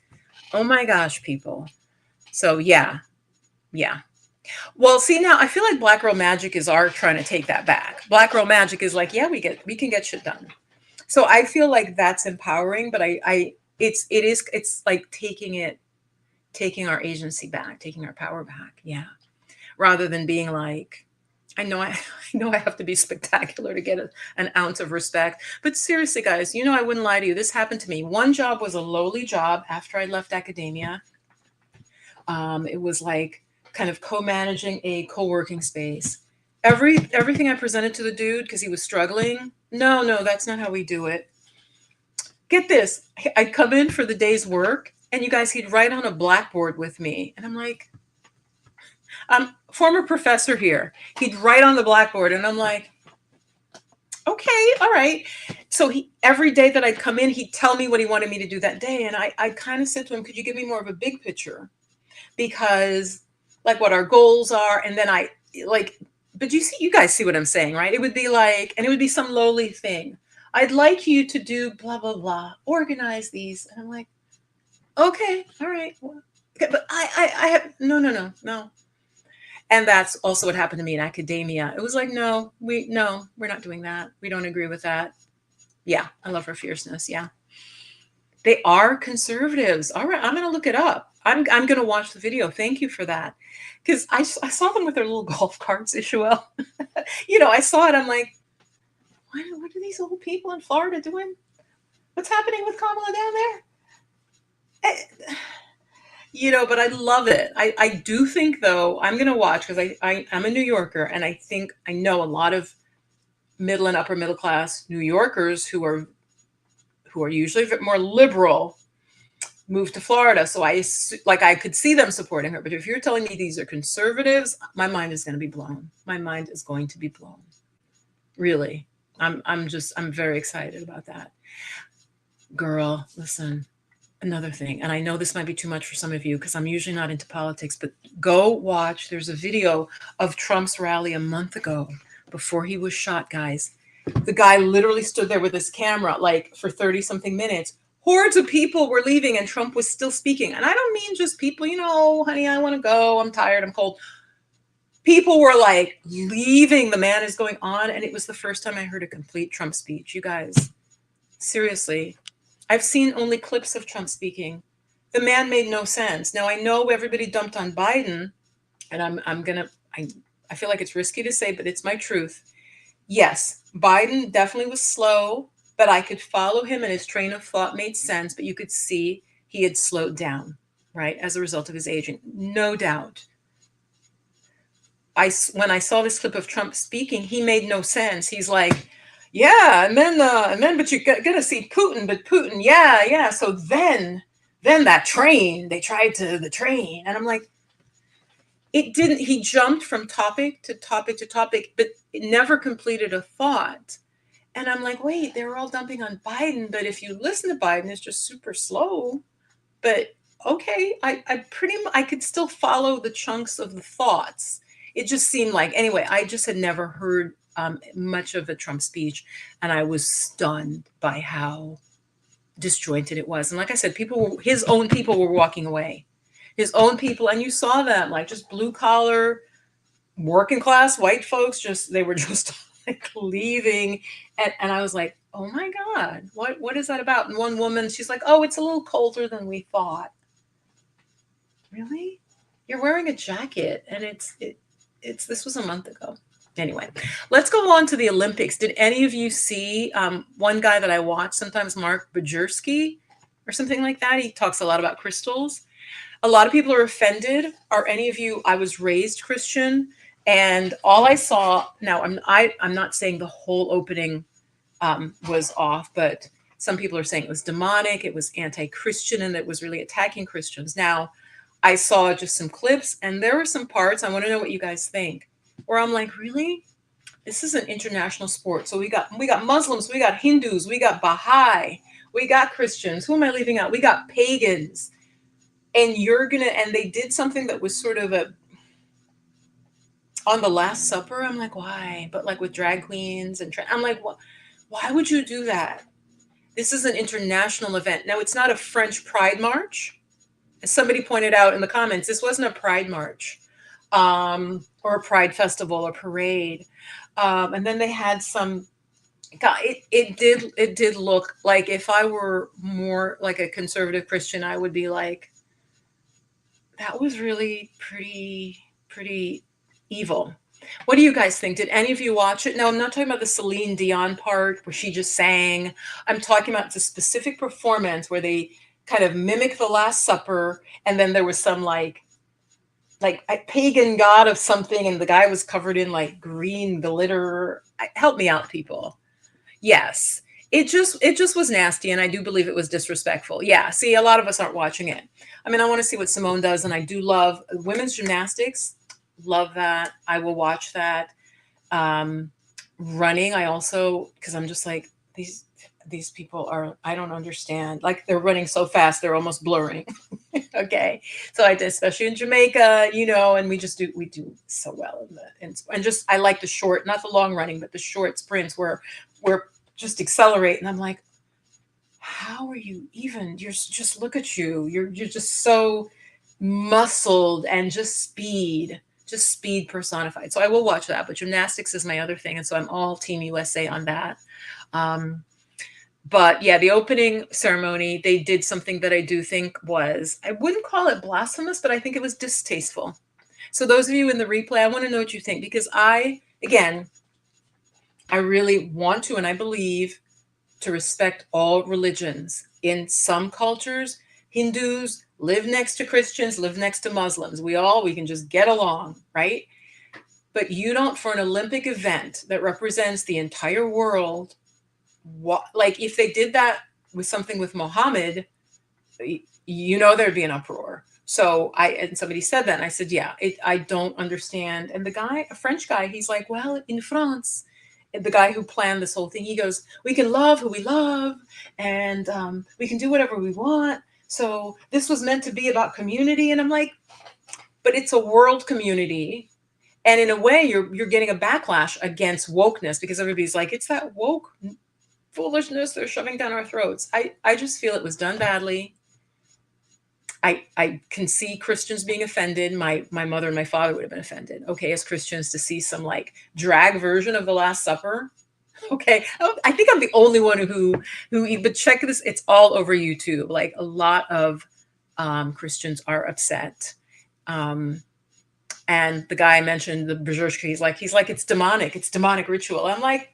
Oh, my gosh, people. So, yeah. Well, see, now I feel like Black Girl Magic is trying to take that back. Black Girl Magic is like, yeah, we can get shit done. So I feel like that's empowering, but it's like taking our agency back, taking our power back. Yeah. Rather than being like, I know I have to be spectacular to get an ounce of respect. But seriously, guys, I wouldn't lie to you. This happened to me. One job was a lowly job after I left academia. It was like kind of co-managing a co-working space. Everything I presented to the dude, because he was struggling, no, that's not how we do it. Get this. I'd come in for the day's work, and you guys, he'd write on a blackboard with me. And I'm like, former professor here. He'd write on the blackboard, and I'm like, okay, all right. So every day that I'd come in, he'd tell me what he wanted me to do that day. And I kind of said to him, could you give me more of a big picture? Because like what our goals are. And then but you guys see what I'm saying, right? It would be like, and it would be some lowly thing. I'd like you to do blah, blah, blah, organize these. And I'm like, okay, all right. Well, okay, but I have, no. And that's also what happened to me in academia. It was like, no, we're not doing that. We don't agree with that. Yeah. I love her fierceness. Yeah. They are conservatives. All right. I'm going to look it up. I'm going to watch the video. Thank you for that. Because I saw them with their little golf carts, Ishuel. I saw it. I'm like, what are these old people in Florida doing? What's happening with Kamala down there? But I love it. I do think, though, I'm going to watch because I'm a New Yorker. And I think I know a lot of middle and upper middle class New Yorkers who are usually a bit more liberal moved to Florida. So I could see them supporting her. But if you're telling me these are conservatives, my mind is going to be blown. My mind is going to be blown. Really. I'm very excited about that. Girl, listen, another thing. And I know this might be too much for some of you because I'm usually not into politics, but go watch. There's a video of Trump's rally a month ago before he was shot, guys. The guy literally stood there with his camera like for 30 something minutes. Hordes of people were leaving and Trump was still speaking. And I don't mean just people, honey, I want to go. I'm tired. I'm cold. People were like leaving. The man is going on. And it was the first time I heard a complete Trump speech. You guys, seriously, I've seen only clips of Trump speaking. The man made no sense. Now I know everybody dumped on Biden, and I feel like it's risky to say, but it's my truth. Yes, Biden definitely was slow, but I could follow him and his train of thought made sense, but you could see he had slowed down, right, as a result of his aging. No doubt. When I saw this clip of Trump speaking, he made no sense. He's like, yeah, but you're gonna see Putin, but Putin, yeah. So then that train, they tried the train, and I'm like, it didn't. He jumped from topic to topic to topic, but it never completed a thought. And I'm like, wait, they're all dumping on Biden, but if you listen to Biden, it's just super slow. But okay, I could still follow the chunks of the thoughts. It just seemed like, anyway, I just had never heard much of a Trump speech, and I was stunned by how disjointed it was. And like I said, his own people were walking away. His own people, and you saw them, like just blue collar, working class white folks, they were just like leaving. And I was like, oh my God, what is that about? And one woman, she's like, oh, it's a little colder than we thought. Really? You're wearing a jacket, and this was a month ago. Anyway, let's go on to the Olympics. Did any of you see one guy that I watch sometimes, Mark Bajerski or something like that? He talks a lot about crystals. A lot of people are offended. Are any of you? I was raised Christian, and all I saw. Now, I'm not saying the whole opening was off, but some people are saying it was demonic, it was anti-Christian, and it was really attacking Christians. Now, I saw just some clips, and there were some parts. I want to know what you guys think. Where I'm like, really? This is an international sport. So we got Muslims, we got Hindus, we got Baha'i, we got Christians. Who am I leaving out? We got pagans. And they did something that was sort of on the Last Supper. I'm like, why? But like with drag queens I'm like, why would you do that? This is an international event. Now, it's not a French Pride March. As somebody pointed out in the comments, this wasn't a Pride March or a Pride Festival or parade. And then they had some, God, it did look like, if I were more like a conservative Christian, I would be like, that was really pretty evil. What do you guys think? Did any of you watch it? No, I'm not talking about the Celine Dion part where she just sang. I'm talking about the specific performance where they kind of mimic the Last Supper, and then there was some like a pagan god of something, and the guy was covered in like green glitter. Help me out, people. Yes. It just was nasty, and I do believe it was disrespectful. Yeah, see, a lot of us aren't watching it. I mean, I want to see what Simone does, and I do love women's gymnastics. Love that. I will watch that. Running, I also, because I'm just like, these people are, I don't understand. Like, they're running so fast, they're almost blurring. Okay. So I did, especially in Jamaica, and we do so well and just, I like the short, not the long running, but the short sprints where we're just accelerate. And I'm like, how are you even, just look at you. You're just so muscled and just speed personified. So I will watch that, but gymnastics is my other thing. And so I'm all Team USA on that. But yeah, the opening ceremony, they did something that I do think I wouldn't call it blasphemous, but I think it was distasteful. So those of you in the replay, I want to know what you think, because I really want to, and I believe, to respect all religions. In some cultures, Hindus live next to Christians, live next to Muslims. We can just get along, right? But you don't, for an Olympic event that represents the entire world, like if they did that with something with Muhammad, there'd be an uproar. So and somebody said that, and I said, yeah, I don't understand. And the guy, a French guy, he's like, well, in France, the guy who planned this whole thing, he goes, we can love who we love, and we can do whatever we want. So this was meant to be about community. And I'm like, but it's a world community. And in a way, you're getting a backlash against wokeness because everybody's like, it's that woke foolishness they're shoving down our throats. I just feel it was done badly. I can see Christians being offended. My mother and my father would have been offended. Okay, as Christians, to see some like drag version of the Last Supper. Okay, I think I'm the only one who. But check this; it's all over YouTube. Like a lot of Christians are upset. Um, and the guy I mentioned, the Berserker, he's like, it's demonic ritual. I'm like,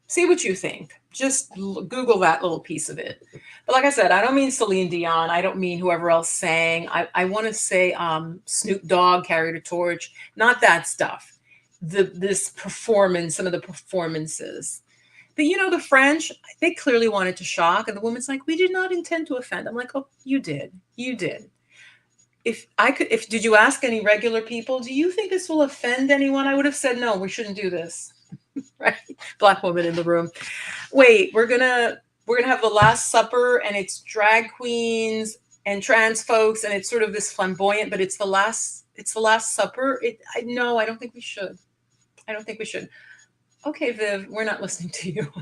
see what you think. Just Google that little piece of it. But like I said, I don't mean Celine Dion. I don't mean whoever else sang. I want to say Snoop Dogg carried a torch. Not that stuff. This performance, some of the performances. But the French, they clearly wanted to shock. And the woman's like, we did not intend to offend. I'm like, oh, you did. You did. If did you ask any regular people, do you think this will offend anyone? I would have said, no, we shouldn't do this. Right? Black woman in the room. Wait, we're gonna have the Last Supper, and it's drag queens and trans folks, and it's sort of this flamboyant, but it's the Last Supper. No, I don't think we should. I don't think we should. Okay, Viv, we're not listening to you.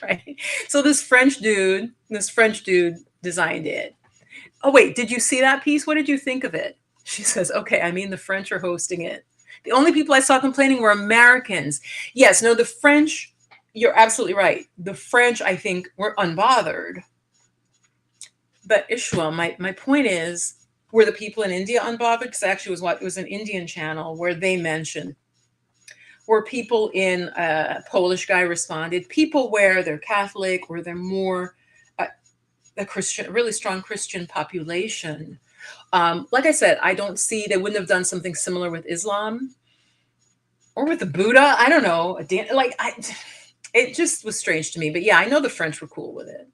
Right? So this French dude designed it. Oh wait, did you see that piece? What did you think of it? She says, okay, I mean the French are hosting it. The only people I saw complaining were Americans. Yes, no, the French, you're absolutely right. The French, I think, were unbothered. But Ishmael, my point is, were the people in India unbothered? Because actually it was an Indian channel where they mentioned, where people in a Polish guy responded, people where they're Catholic or they're more a Christian, really strong Christian population. Like I said, I don't see they wouldn't have done something similar with Islam or with the Buddha. I don't know. It just was strange to me. But yeah, I know the French were cool with it.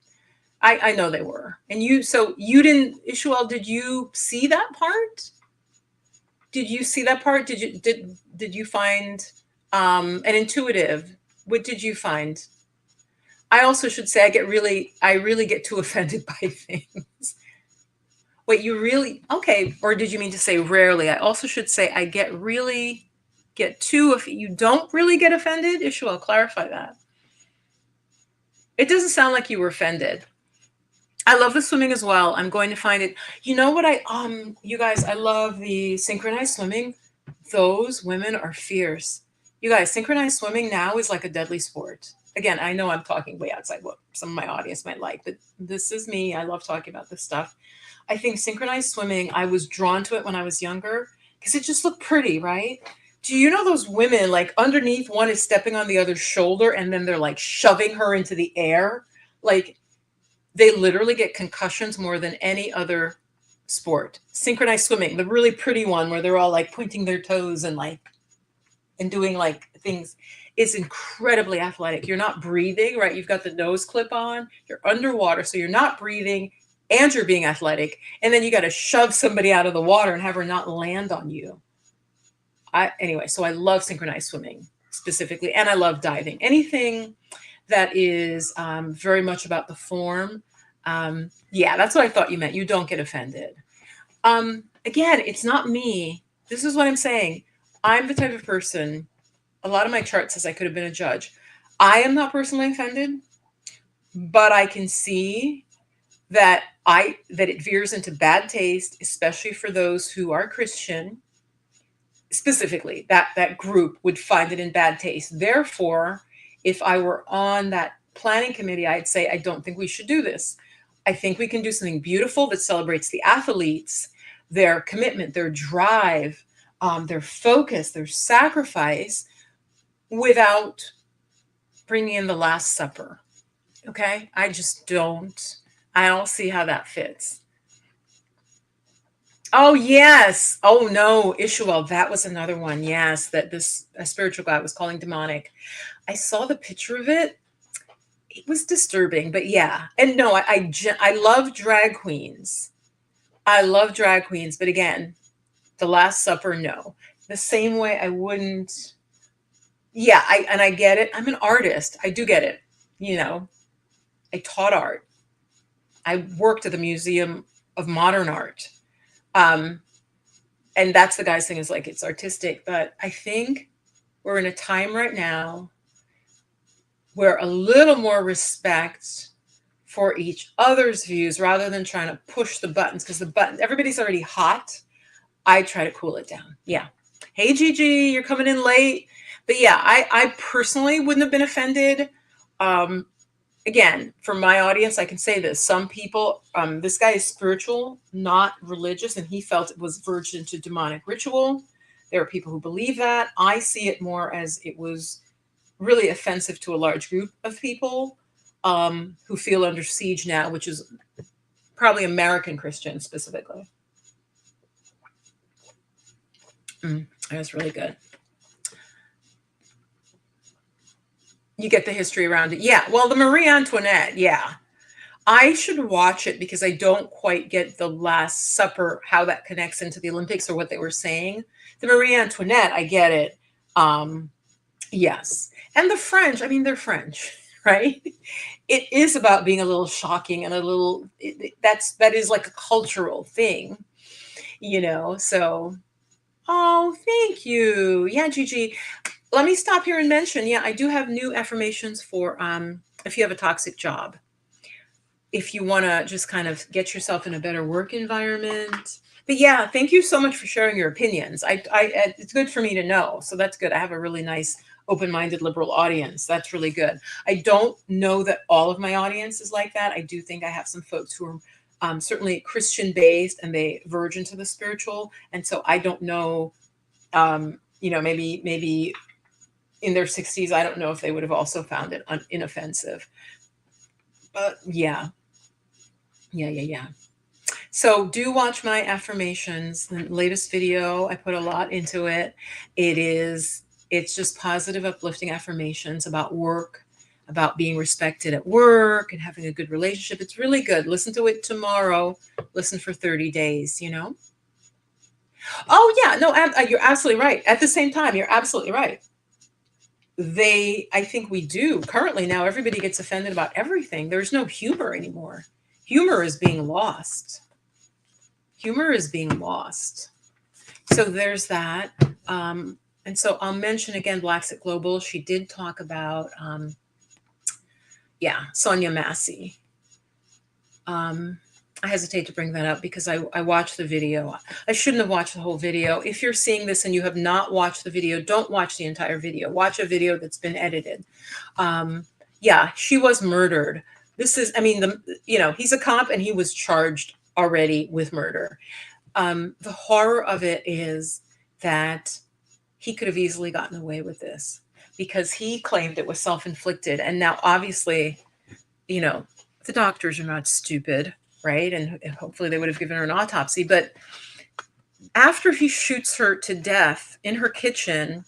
I know they were. And so you didn't, Ishuel, did you see that part? Did you see that part? Did you find an intuitive? What did you find? I also should say I really get too offended by things. Wait, you really okay? Or did you mean to say rarely? I also should say I get too if you don't really get offended. Ishmael, clarify that. It doesn't sound like you were offended. I love the swimming as well. I'm going to find it. You know what you guys, I love the synchronized swimming. Those women are fierce. You guys, synchronized swimming now is like a deadly sport. Again, I know I'm talking way outside what some of my audience might like, but this is me. I love talking about this stuff. I think synchronized swimming, I was drawn to it when I was younger because it just looked pretty, right? Do you know those women, like underneath one is stepping on the other's shoulder and then they're like shoving her into the air? Like they literally get concussions more than any other sport. Synchronized swimming, the really pretty one where they're all like pointing their toes and doing like things, is incredibly athletic. You're not breathing, right? You've got the nose clip on, you're underwater, so you're not breathing and you're being athletic. And then you got to shove somebody out of the water and have her not land on you. Anyway, so I love synchronized swimming specifically, and I love diving. Anything that is very much about the form. Yeah, that's what I thought you meant. You don't get offended. Again, it's not me. This is what I'm saying. I'm the type of person, a lot of my chart says I could have been a judge. I am not personally offended, but I can see that it veers into bad taste, especially for those who are Christian. Specifically, that group would find it in bad taste. Therefore, if I were on that planning committee, I'd say, I don't think we should do this. I think we can do something beautiful that celebrates the athletes, their commitment, their drive, their focus, their sacrifice, without bringing in the Last Supper. Okay? I don't see how that fits. Oh, yes. Oh, no, Ishuel, that was another one. Yes, that a spiritual guy was calling demonic. I saw the picture of it. It was disturbing, but yeah. And no, I love drag queens. I love drag queens, but again, the Last Supper, no. The same way I wouldn't. Yeah, I get it. I'm an artist. I do get it. I taught art. I worked at the Museum of Modern Art. And that's the guy's thing, is like, it's artistic. But I think we're in a time right now where a little more respect for each other's views rather than trying to push the buttons, because the button, everybody's already hot. I try to cool it down. Yeah. Hey, Gigi, you're coming in late. But yeah, I personally wouldn't have been offended. Um, Again, for my audience, I can say this. Some people, this guy is spiritual, not religious, and he felt it was verged into demonic ritual. There are people who believe that. I see it more as it was really offensive to a large group of people who feel under siege now, which is probably American Christians specifically. That's really good. You get the history around it. Yeah. Well, the Marie Antoinette. Yeah. I should watch it because I don't quite get the Last Supper, how that connects into the Olympics or what they were saying. The Marie Antoinette, I get it. Yes. And the French, I mean, they're French, right? It is about being a little shocking and a little, that is like a cultural thing, so. Oh, thank you. Yeah, Gigi. Let me stop here and mention, yeah, I do have new affirmations for if you have a toxic job. If you want to just kind of get yourself in a better work environment. But yeah, thank you so much for sharing your opinions. It's good for me to know. So that's good. I have a really nice, open-minded, liberal audience. That's really good. I don't know that all of my audience is like that. I do think I have some folks who are certainly Christian-based and they verge into the spiritual. And so I don't know, maybe in their 60s, I don't know if they would have also found it inoffensive. But yeah. Yeah. So do watch my affirmations. The latest video, I put a lot into it. It's just positive, uplifting affirmations about work, about being respected at work and having a good relationship. It's really good. Listen to it tomorrow. Listen for 30 days, Oh yeah, no, you're absolutely right. At the same time, you're absolutely right. I think we do. Currently now, everybody gets offended about everything. There's no humor anymore. Humor is being lost. Humor is being lost. So there's that. And so I'll mention again, Blacks at Global. She did talk about, Sonia Massey. I hesitate to bring that up because I watched the video. I shouldn't have watched the whole video. If you're seeing this and you have not watched the video, don't watch the entire video. Watch a video that's been edited. She was murdered. This is, he's a cop and he was charged already with murder. The horror of it is that he could have easily gotten away with this because he claimed it was self-inflicted. And now obviously, the doctors are not stupid, right? And hopefully they would have given her an autopsy. But after he shoots her to death in her kitchen,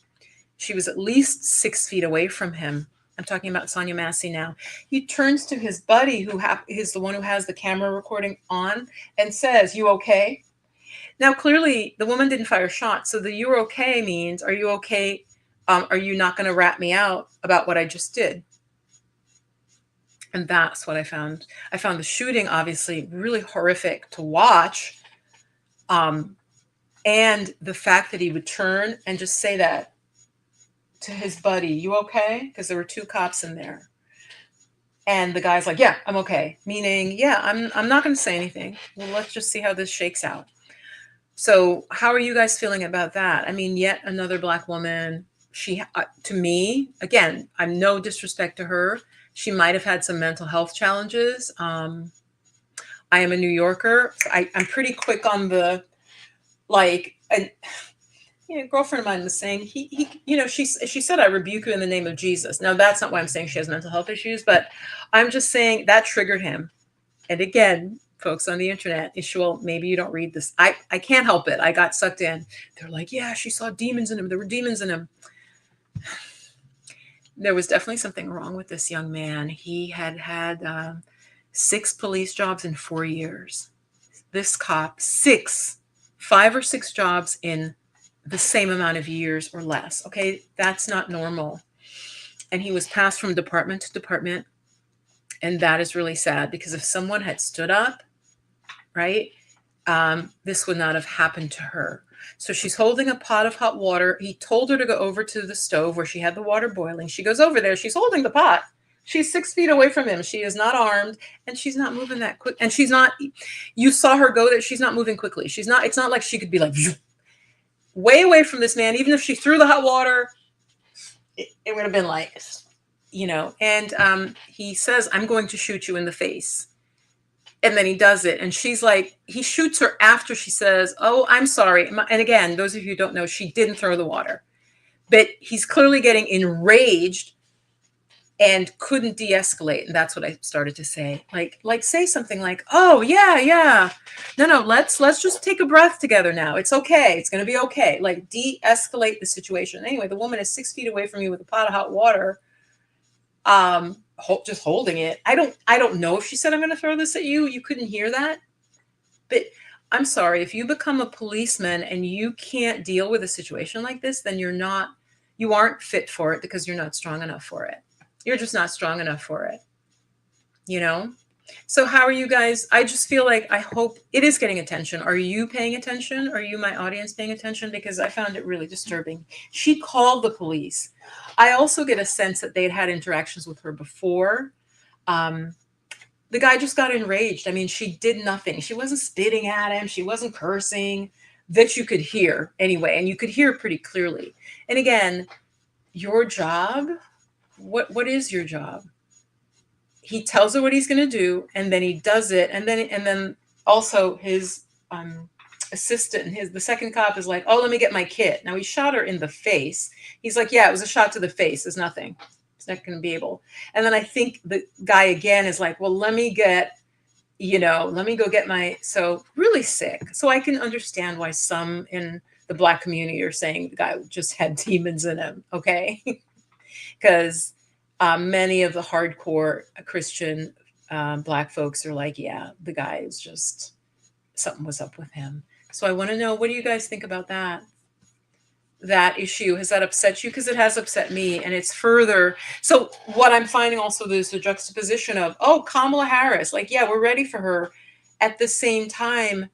she was at least 6 feet away from him. I'm talking about Sonia Massey now. He turns to his buddy, who is the one who has the camera recording on, and says, "You okay?" Now, clearly, the woman didn't fire shots. So the "you're okay" means, are you okay? Are you not going to rat me out about what I just did? And that's what I found. I found the shooting, obviously, really horrific to watch. And the fact that he would turn and just say that to his buddy, "You okay?" Because there were 2 cops in there. And the guy's like, "Yeah, I'm okay." Meaning, yeah, I'm not going to say anything. Well, let's just see how this shakes out. So how are you guys feeling about that? I mean, yet another Black woman. She, to me, again, I'm no disrespect to her. She might have had some mental health challenges. I am a New Yorker. So I'm pretty quick on the, and a girlfriend of mine was saying, she said, "I rebuke you in the name of Jesus." Now, that's not why I'm saying she has mental health issues, but I'm just saying that triggered him. And again, folks on the internet, Ishmael, maybe you don't read this. I can't help it. I got sucked in. They're like, "Yeah, she saw demons in him. There were demons in him." There was definitely something wrong with this young man. He had 6 police jobs in 4 years. This cop, 5 or 6 jobs in the same amount of years or less. Okay, that's not normal. And he was passed from department to department. And that is really sad because if someone had stood up, right, this would not have happened to her. So she's holding a pot of hot water. He told her to go over to the stove where she had the water boiling. She goes over there. She's holding the pot. She's 6 feet away from him. She is not armed, and she's not moving that quick. And she's not, you saw her go there. She's not moving quickly. She's not, it's not like she could be like way away from this man. Even if she threw the hot water, it would have been like, and he says, I'm going to shoot you in the face. And then he does it. And she's like, he shoots her after she says, oh, I'm sorry. And again, those of you who don't know, she didn't throw the water. But he's clearly getting enraged and couldn't de-escalate. And that's what I started to say. Like say something like, oh, yeah. No, let's just take a breath together now. It's okay. It's going to be okay. Like de-escalate the situation. Anyway, the woman is 6 feet away from you with a pot of hot water. Just holding it. I don't know if she said, I'm going to throw this at you. You couldn't hear that. But I'm sorry, if you become a policeman and you can't deal with a situation like this, then you aren't fit for it because you're not strong enough for it. You're just not strong enough for it. So how are you guys? I just feel like, I hope it is getting attention. Are you paying attention? Are you, my audience, paying attention? Because I found it really disturbing. She called the police. I also get a sense that they'd had interactions with her before. The guy just got enraged. I mean, she did nothing. She wasn't spitting at him. She wasn't cursing, that you could hear anyway. And you could hear pretty clearly. And again, your job, what is your job? He tells her what he's going to do, and then he does it. And then also his assistant, the second cop is like, oh, let me get my kit. Now he shot her in the face. He's like, yeah, it was a shot to the face. It's nothing. It's not going to be able. And then I think the guy again is like, well, let me go get my, so really sick. So I can understand why some in the Black community are saying the guy just had demons in him. Okay. Because many of the hardcore Christian Black folks are like, yeah, the guy is just, something was up with him. So I want to know, what do you guys think about that issue? Has that upset you? Because it has upset me, and it's further. So what I'm finding also, there's a juxtaposition of, oh, Kamala Harris, like, yeah, we're ready for her, at the same time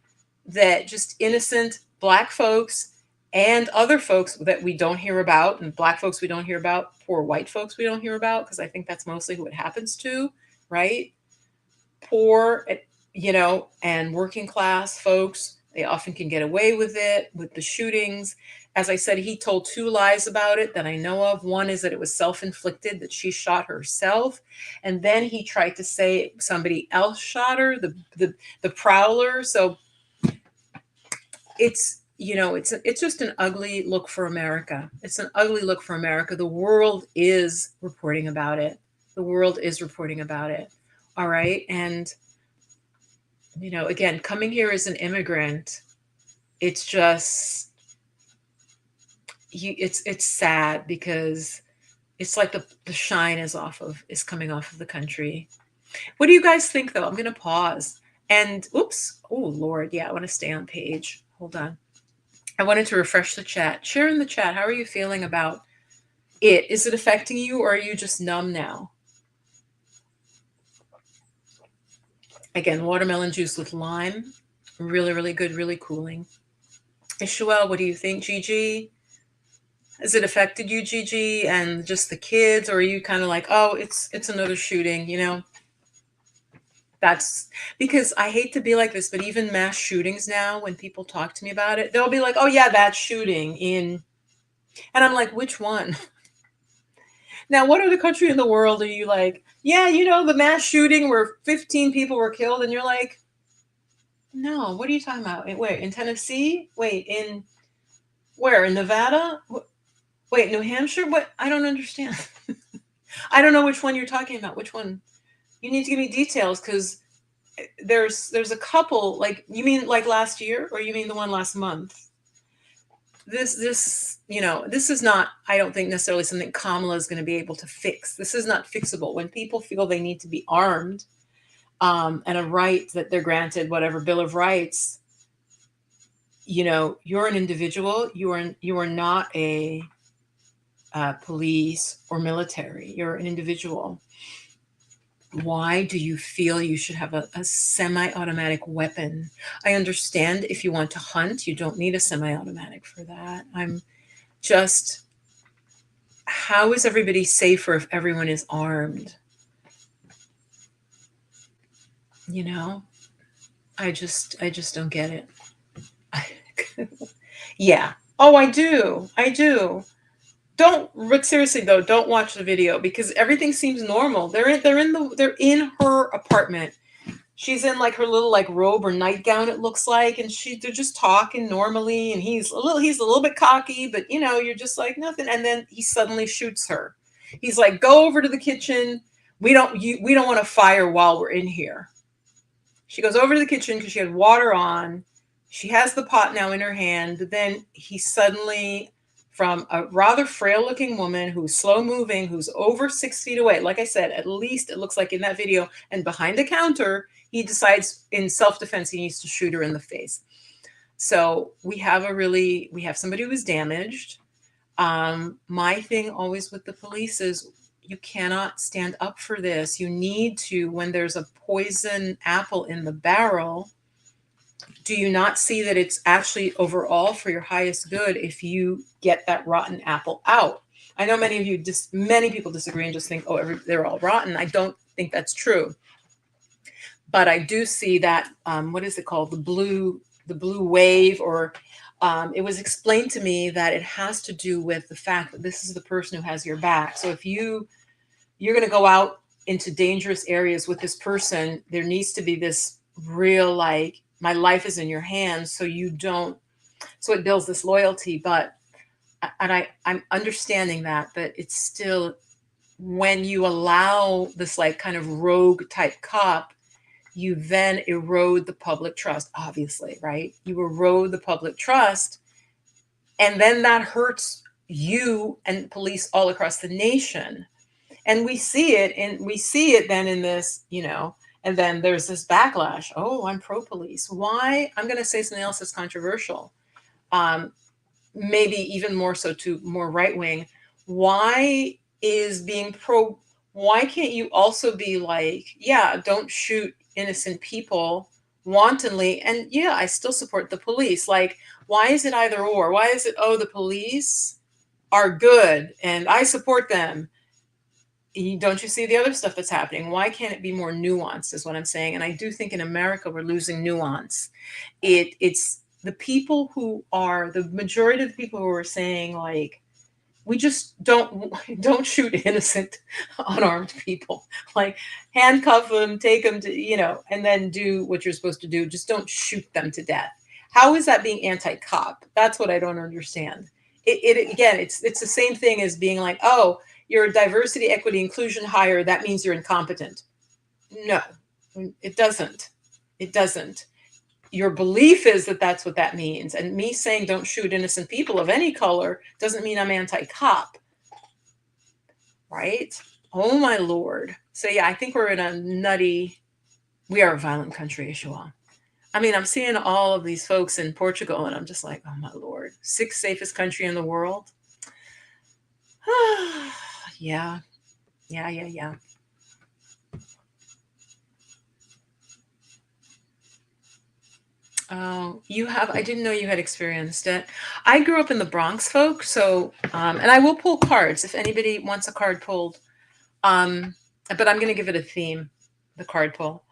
that just innocent Black folks and other folks that we don't hear about, and Black folks we don't hear about, poor white folks we don't hear about, because I think that's mostly who it happens to, right? Poor, and working class folks, they often can get away with it, with the shootings. As I said, he told 2 lies about it that I know of. One is that it was self-inflicted, that she shot herself. And then he tried to say somebody else shot her, the prowler. So it's just an ugly look for America. It's an ugly look for America. The world is reporting about it. The world is reporting about it. All right. And, again, coming here as an immigrant, it's just, it's sad, because it's like the shine is coming off of the country. What do you guys think, though? I'm going to pause. And oops. Oh, Lord. Yeah, I want to stay on page. Hold on. I wanted to refresh the chat. Share in the chat. How are you feeling about it? Is it affecting you, or are you just numb now? Again, watermelon juice with lime. Really, really good, really cooling. Ishuel, what do you think, Gigi? Has it affected you, Gigi, and just the kids? Or are you kind of like, oh, it's another shooting, That's because I hate to be like this, but even mass shootings now, when people talk to me about it, they'll be like, oh, yeah, that shooting in. And I'm like, which one? Now, what other country in the world are you like, yeah, the mass shooting where 15 people were killed? And you're like, no, what are you talking about? Where? In Tennessee? Wait, where? In Nevada? Wait, New Hampshire? What? I don't understand. I don't know which one you're talking about. Which one? You need to give me details, because there's a couple. Like, you mean like last year, or you mean the one last month? This is not, I don't think, necessarily something Kamala is going to be able to fix. This is not fixable. When people feel they need to be armed, and a right that they're granted, whatever Bill of Rights, you're an individual. You are not a police or military. You're an individual. Why do you feel you should have a semi-automatic weapon? I understand if you want to hunt, you don't need a semi-automatic for that. I'm just, how is everybody safer if everyone is armed? You know, I just don't get it. Yeah. Oh, I do. I do. Don't, but seriously though, don't watch the video because everything seems normal. They're in her apartment. She's in like her little like robe or nightgown, it looks like, and they're just talking normally, and he's a little bit cocky, but you know, you're just like nothing. And then he suddenly shoots her. He's like, go over to the kitchen. We don't want to fire while we're in here. She goes over to the kitchen because she had water on. She has the pot now in her hand, but then he suddenly, from a rather frail looking woman who's slow moving, who's over 6 feet away, like I said, at least it looks like in that video, and behind the counter, he decides in self defense he needs to shoot her in the face. So we have somebody who was damaged. My thing always with the police is you cannot stand up for this. You need to, when there's a poison apple in the barrel, do you not see that it's actually overall for your highest good if you get that rotten apple out? I know many people disagree and just think, oh, they're all rotten. I don't think that's true. But I do see that, what is it called? The blue wave, or it was explained to me that it has to do with the fact that this is the person who has your back. So if you're going to go out into dangerous areas with this person, there needs to be this real, like, my life is in your hands, so it builds this loyalty. But, and I'm understanding that, but it's still, when you allow this like kind of rogue type cop, you then erode the public trust, obviously, right? You erode the public trust, and then that hurts you and police all across the nation. And we see it then in this, and then there's this backlash. Oh, I'm pro police. Why? I'm going to say something else that's controversial. Maybe even more so to more right wing. Why is being pro? Why can't you also be like, yeah, don't shoot innocent people wantonly? And yeah, I still support the police. Like, why is it either or? Why is it, oh, the police are good and I support them? Don't you see the other stuff that's happening? Why can't it be more nuanced is what I'm saying. And I do think in America, we're losing nuance. It's the people who are the majority of the people who are saying like, we just don't shoot innocent unarmed people, like handcuff them, take them to, and then do what you're supposed to do. Just don't shoot them to death. How is that being anti-cop? That's what I don't understand. Again, it's the same thing as being like, oh, you're a diversity, equity, inclusion hire, that means you're incompetent. No, it doesn't. It doesn't. Your belief is that that's what that means. And me saying don't shoot innocent people of any color doesn't mean I'm anti-cop. Right? Oh my Lord. So yeah, I think we are a violent country, Ishua. I mean, I'm seeing all of these folks in Portugal and I'm just like, oh my Lord, 6th safest country in the world. Yeah. Yeah. Oh, I didn't know you had experienced it. I grew up in the Bronx, folks. So, and I will pull cards if anybody wants a card pulled. But I'm going to give it a theme, the card pull.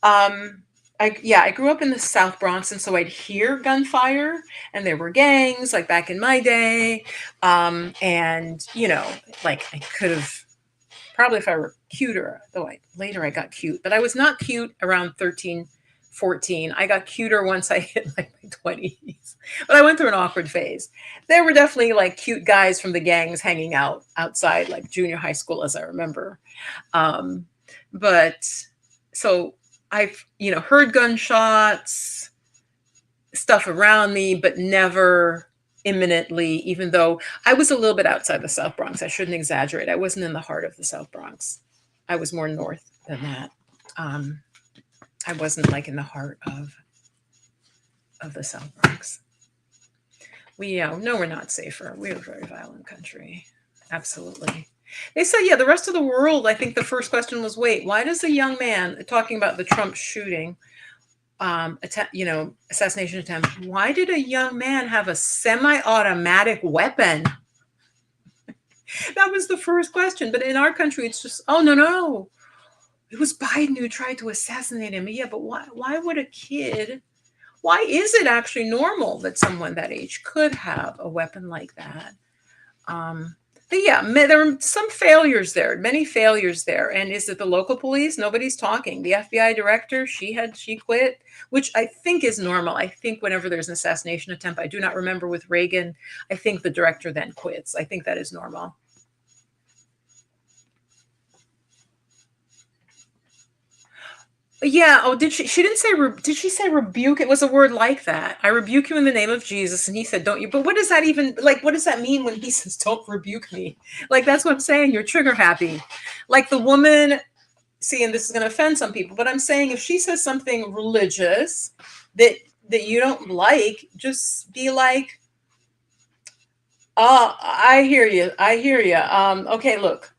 I grew up in the South Bronx, and so I'd hear gunfire, and there were gangs like back in my day. And like I could have probably, if I were cuter, though later I got cute, but I was not cute around 13, 14. I got cuter once I hit like my 20s, but I went through an awkward phase. There were definitely like cute guys from the gangs hanging out outside like junior high school, as I remember. But so I've, heard gunshots, stuff around me, but never imminently, even though I was a little bit outside the South Bronx. I shouldn't exaggerate. I wasn't in the heart of the South Bronx. I was more north than that. I wasn't like in the heart of the South Bronx. No, we're not safer. We're a very violent country. Absolutely. They said, yeah, the rest of the world, I think the first question was, wait, why does a young man, talking about the Trump shooting, assassination attempt, why did a young man have a semi-automatic weapon? That was the first question. But in our country, it's just, oh, no, no. It was Biden who tried to assassinate him. Yeah, but why would a kid, why is it actually normal that someone that age could have a weapon like that? But yeah, there are some failures there, many failures there. And is it the local police? Nobody's talking. The FBI director, she quit, which I think is normal. I think whenever there's an assassination attempt, I do not remember with Reagan, I think the director then quits. I think that is normal. Yeah. Oh, did she? She didn't say. Did she say rebuke? It was a word like that. I rebuke you in the name of Jesus, and he said, "Don't you?" But what does that even like? What does that mean when he says, "Don't rebuke me"? Like that's what I'm saying. You're trigger happy, like the woman. See, and this is going to offend some people, but I'm saying if she says something religious that you don't like, just be like, "Oh, I hear you. I hear you. Okay, look,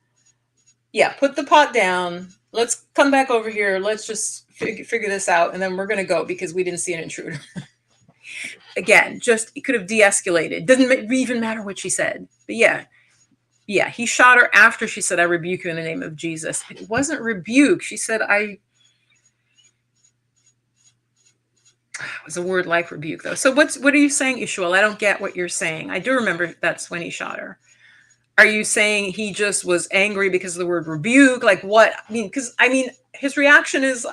yeah, put the pot down. Let's come back over here. Let's just figure this out, and then we're going to go because we didn't see an intruder." Again, just it could have de-escalated. Doesn't even matter what she said, but yeah, he shot her after she said, "I rebuke you in the name of Jesus." It wasn't rebuke. She said, it was a word like rebuke, though. So what are you saying, Ishuel? I don't get what you're saying. I do remember that's when he shot her. Are you saying he just was angry because of the word rebuke? Like what? Because his reaction is,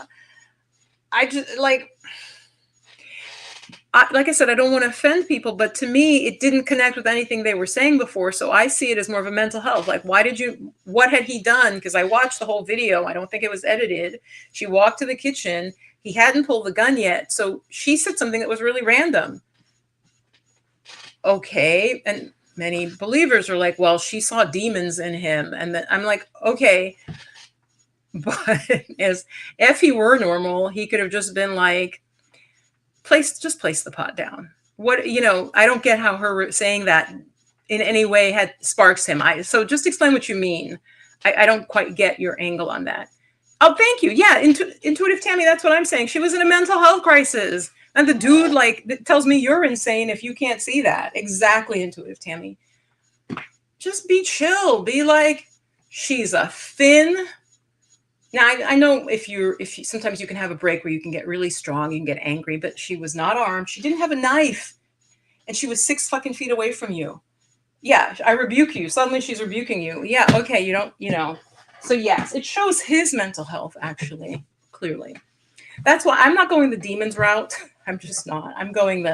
I just like I said, I don't want to offend people, but to me, it didn't connect with anything they were saying before. So I see it as more of a mental health. Like, what had he done? Because I watched the whole video. I don't think it was edited. She walked to the kitchen. He hadn't pulled the gun yet. So she said something that was really random. Okay. And many believers are like, well, she saw demons in him. And then I'm like, okay. But if he were normal, he could have just been like, place the pot down. What, I don't get how her saying that in any way had sparks him. So just explain what you mean. I don't quite get your angle on that. Oh, thank you. Yeah, intuitive Tammy, that's what I'm saying. She was in a mental health crisis. And the dude tells me you're insane if you can't see that. Exactly, intuitive Tammy. Just be chill. Be like, she's a thin. Now I know if you sometimes you can have a break where you can get really strong, you can get angry, but she was not armed. She didn't have a knife, and she was 6 fucking feet away from you. Yeah, I rebuke you. Suddenly she's rebuking you. Yeah, okay, you don't. So yes, it shows his mental health actually, clearly. That's why I'm not going the demons route. I'm just not. I'm going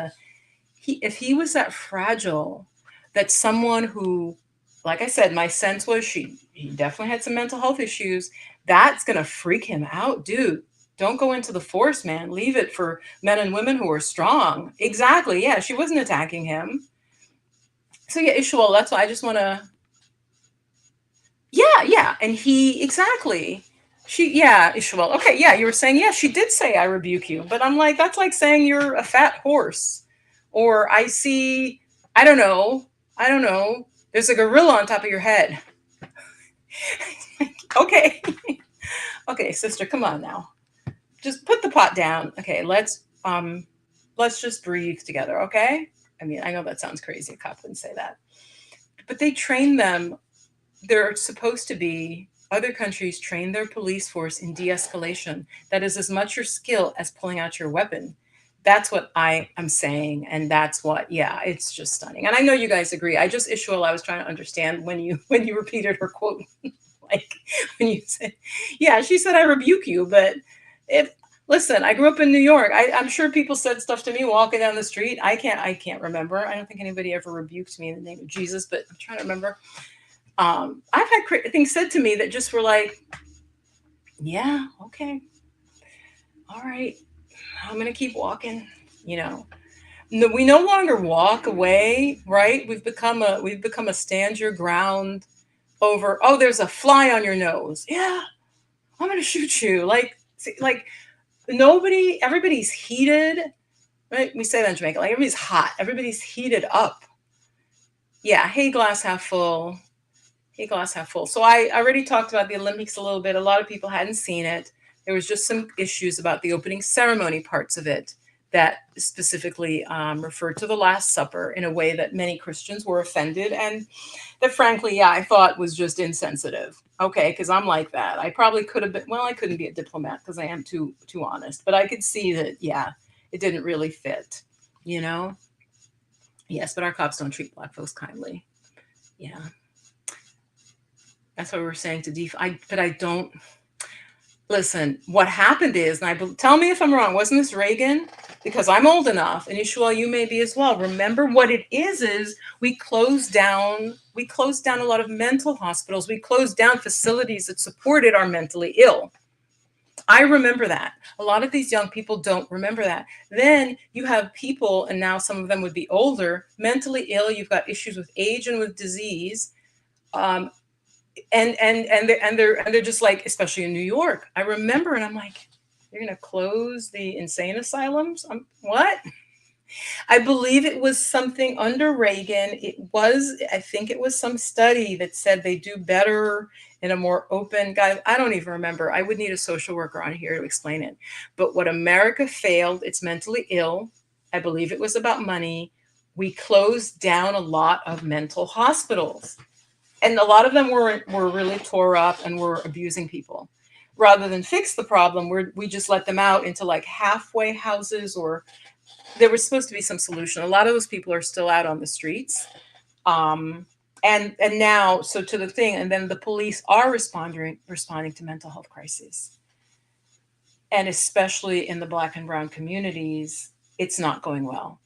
if he was that fragile, that someone who, like I said, my sense was he definitely had some mental health issues. That's going to freak him out, dude. Don't go into the force, man. Leave it for men and women who are strong. Exactly. Yeah, she wasn't attacking him. So yeah, Ishwal, that's why I just want to. Yeah. And exactly. Ishwal. Okay, yeah, you were saying, yeah, she did say, "I rebuke you." But I'm like, that's like saying you're a fat horse. Or I don't know. There's a gorilla on top of your head. Okay. Okay, sister, come on now. Just put the pot down. Okay, let's just breathe together, okay? I know that sounds crazy. A cop wouldn't say that. But they train them. They're supposed to be, other countries train their police force in de-escalation. That is as much your skill as pulling out your weapon. That's what I am saying. And that's what, yeah, it's just stunning. And I know you guys agree. I was trying to understand when you repeated her quote. Like when you said, yeah, she said, "I rebuke you." But listen, I grew up in New York. I'm sure people said stuff to me walking down the street. I can't remember. I don't think anybody ever rebuked me in the name of Jesus, but I'm trying to remember. I've had things said to me that just were like, yeah, okay. All right. I'm going to keep walking, No, we no longer walk away, right? We've become a stand your ground over, oh, there's a fly on your nose. Yeah, I'm going to shoot you. Everybody's heated, right? We say that in Jamaica, like everybody's hot. Everybody's heated up. Yeah. Hey, glass half full. Hey, glass half full. So I already talked about the Olympics a little bit. A lot of people hadn't seen it. There was just some issues about the opening ceremony parts of it that specifically referred to the Last Supper in a way that many Christians were offended, and that frankly, yeah, I thought was just insensitive. Okay, because I'm like that. I probably could have been. Well, I couldn't be a diplomat because I am too honest. But I could see that, yeah, it didn't really fit. You know. Yes, but our cops don't treat black folks kindly. Yeah, that's what we were saying to def. But I don't listen. What happened is, and tell me if I'm wrong. Wasn't this Reagan? Because I'm old enough, and Ishwal, you may be as well. Remember what it is we closed down. We closed down a lot of mental hospitals. We closed down facilities that supported our mentally ill. I remember that. A lot of these young people don't remember that. Then you have people, and now some of them would be older, mentally ill. You've got issues with age and with disease. Um, and they're just like, especially in New York. I remember, and I'm like, you're gonna close the insane asylums? What? I believe it was something under Reagan. I think it was some study that said they do better in a more open guy. I don't even remember. I would need a social worker on here to explain it. But what America failed, it's mentally ill. I believe it was about money. We closed down a lot of mental hospitals. And a lot of them were really tore up and were abusing people. Rather than fix the problem, we just let them out into like halfway houses, or there was supposed to be some solution. A lot of those people are still out on the streets. And now, so to the thing, and then the police are responding to mental health crises. And especially in the Black and brown communities, it's not going well.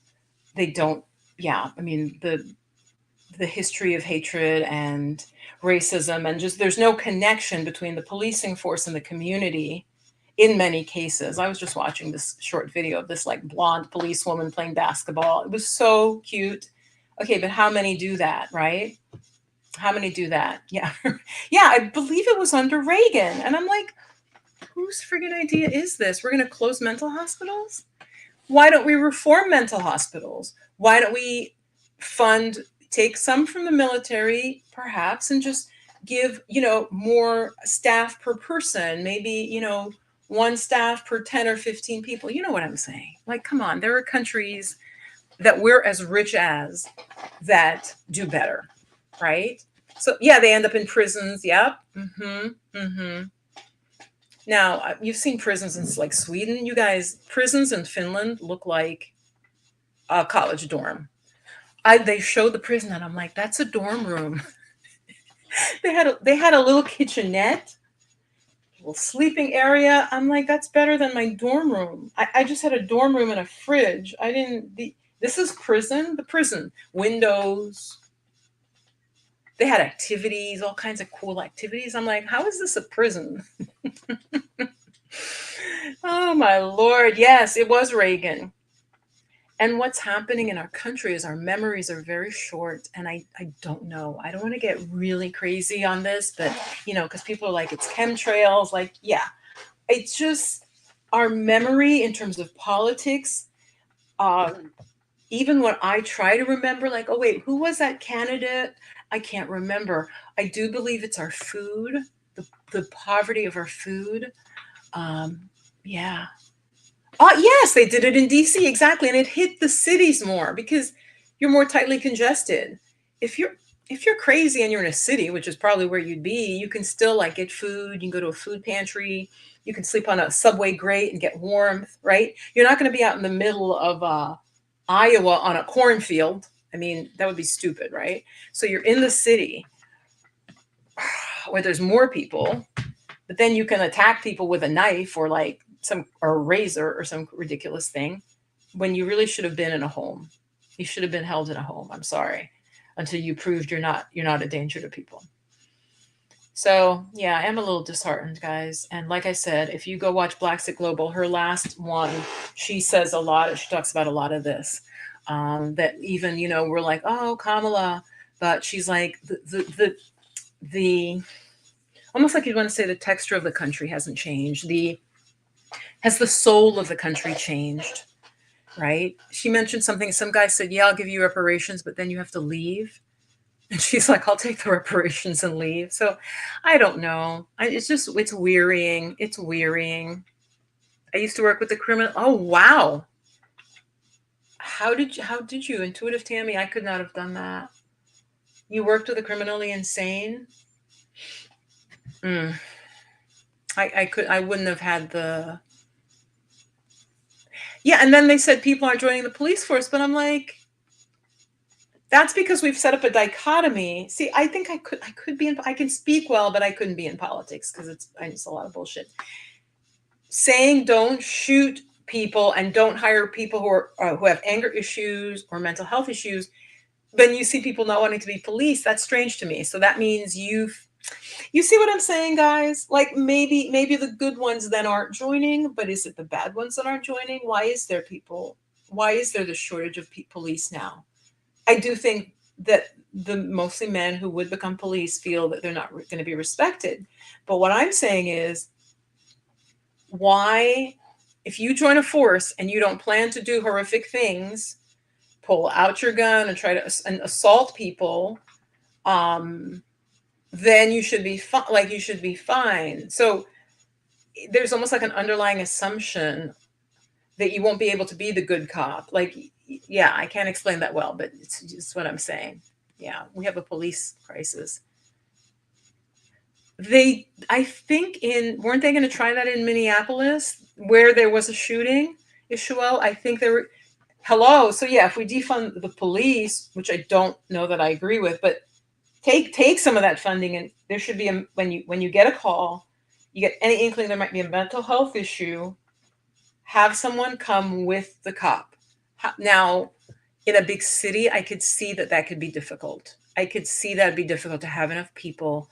They don't, yeah, I mean, the history of hatred and racism, and just there's no connection between the policing force and the community in many cases. I was just watching this short video of this like blonde policewoman playing basketball. It was so cute. Okay, but how many do that, right? How many do that? Yeah. Yeah, I believe it was under Reagan. And I'm like, whose friggin' idea is this? We're going to close mental hospitals? Why don't we reform mental hospitals? Why don't we take some from the military, perhaps, and just give, more staff per person, maybe, one staff per 10 or 15 people. You know what I'm saying? Like, come on, there are countries that we're as rich as that do better, right? So yeah, they end up in prisons. Yep. Now, you've seen prisons in like Sweden. You guys, prisons in Finland look like a college dorm. They showed the prison, and I'm like, that's a dorm room. They had a little kitchenette, a little sleeping area. I'm like, that's better than my dorm room. I just had a dorm room and a fridge. This is prison. The prison windows. They had activities, all kinds of cool activities. I'm like, how is this a prison? Oh my Lord. Yes, it was Reagan. And what's happening in our country is our memories are very short. And I don't know. I don't want to get really crazy on this, but, because people are like, it's chemtrails. Like, yeah, it's just our memory in terms of politics. Even when I try to remember, like, oh, wait, who was that candidate? I can't remember. I do believe it's our food, the poverty of our food. Yeah. Oh, yes, they did it in DC, exactly, and it hit the cities more because you're more tightly congested. If you're crazy and you're in a city, which is probably where you'd be, you can still like get food. You can go to a food pantry. You can sleep on a subway grate and get warmth, right? You're not going to be out in the middle of Iowa on a cornfield. I mean, that would be stupid, right? So you're in the city where there's more people, but then you can attack people with a knife or like or a razor or some ridiculous thing when you really should have been in a home. You should have been held in a home. I'm sorry, until you proved you're not a danger to people. So yeah, I am a little disheartened, guys. And like I said, if you go watch Black Global, her last one, she says a lot. She talks about a lot of this. That even we're like, oh, Kamala, but she's like the almost like you'd want to say the texture of the country hasn't changed. Has the soul of the country changed? Right? She mentioned something. Some guy said, yeah, I'll give you reparations, but then you have to leave. And she's like, I'll take the reparations and leave. So I don't know. It's wearying. It's wearying. I used to work with the criminal. Oh, wow. How did you, Intuitive Tammy? I could not have done that. You worked with a criminally insane? Mm. I wouldn't have had the, yeah. And then they said people aren't joining the police force, but I'm like, that's because we've set up a dichotomy. See, I think I could be in, I can speak well, but I couldn't be in politics because it's a lot of bullshit. Saying don't shoot people and don't hire people who have anger issues or mental health issues, then you see people not wanting to be police. That's strange to me. So that means you see what I'm saying, guys? Like maybe the good ones then aren't joining, but is it the bad ones that aren't joining? Why is there the shortage of police now? I do think that the mostly men who would become police feel that they're not going to be respected. But what I'm saying is, why, if you join a force and you don't plan to do horrific things, pull out your gun and try to and assault people, um, then you should be like you should be fine. So there's almost like an underlying assumption that you won't be able to be the good cop. Like, yeah, I can't explain that well, but it's just what I'm saying. Yeah, we have a police crisis. I think weren't they going to try that in Minneapolis where there was a shooting? Ishmael, I think there were. Hello. So yeah, if we defund the police, which I don't know that I agree with, but take some of that funding, and there should be when you get a call, you get any inkling there might be a mental health issue, have someone come with the cop. Now, in a big city, I could see that could be difficult. I could see that'd be difficult to have enough people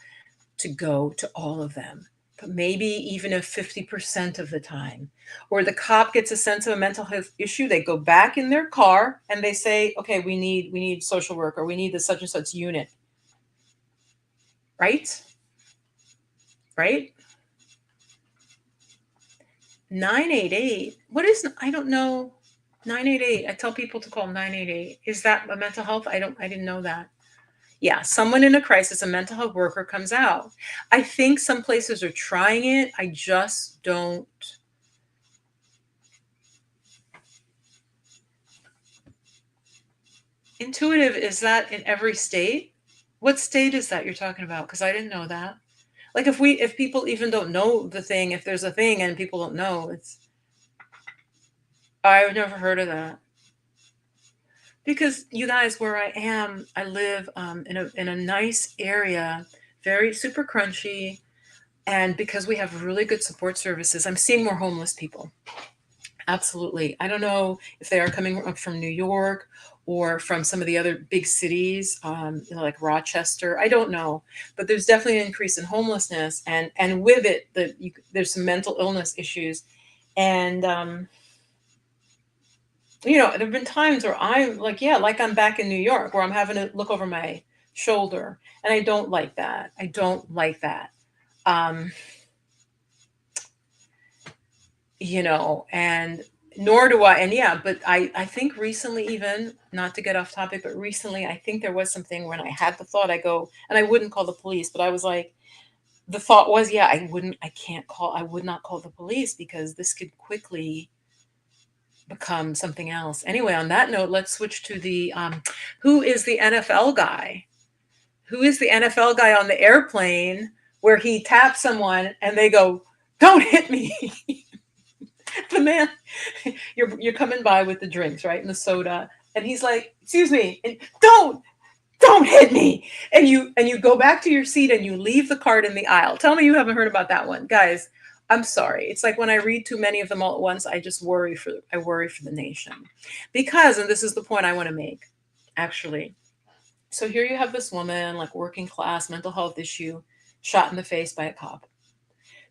to go to all of them. But maybe even if 50% of the time, or the cop gets a sense of a mental health issue, they go back in their car and they say, okay, we need social work, or we need the such and such unit. Right? Right? 988. What is, I don't know. 988. I tell people to call 988. Is that a mental health? I didn't know that. Yeah, someone in a crisis, a mental health worker comes out. I think some places are trying it. I just don't. Intuitive, is that in every state? What state is that you're talking about? Because I didn't know that. Like if people even don't know the thing, if there's a thing and people don't know, I've never heard of that. Because you guys, where I am, I live in a nice area, very super crunchy, and because we have really good support services, I'm seeing more homeless people. Absolutely. I don't know if they are coming up from New York or from some of the other big cities, like Rochester. I don't know, but there's definitely an increase in homelessness, and with it, there's some mental illness issues, and there have been times where I'm like, yeah, like I'm back in New York, where I'm having to look over my shoulder, and I don't like that. I don't like that. Um, and nor do I. And yeah, but I think recently, even not to get off topic, but recently, I think there was something when I had the thought, I go, and I wouldn't call the police, but I was like, the thought was, yeah, I would not call the police because this could quickly become something else. Anyway, on that note, let's switch to the who is the NFL guy? Who is the NFL guy on the airplane where he taps someone and they go, "Don't hit me." The man, you're coming by with the drinks, right, and the soda, and he's like, "Excuse me," and don't hit me. And you go back to your seat and you leave the card in the aisle. Tell me you haven't heard about that one, guys. I'm sorry. It's like when I read too many of them all at once, I worry for the nation. Because, and this is the point I want to make, actually. So here you have this woman, like working class, mental health issue, shot in the face by a cop.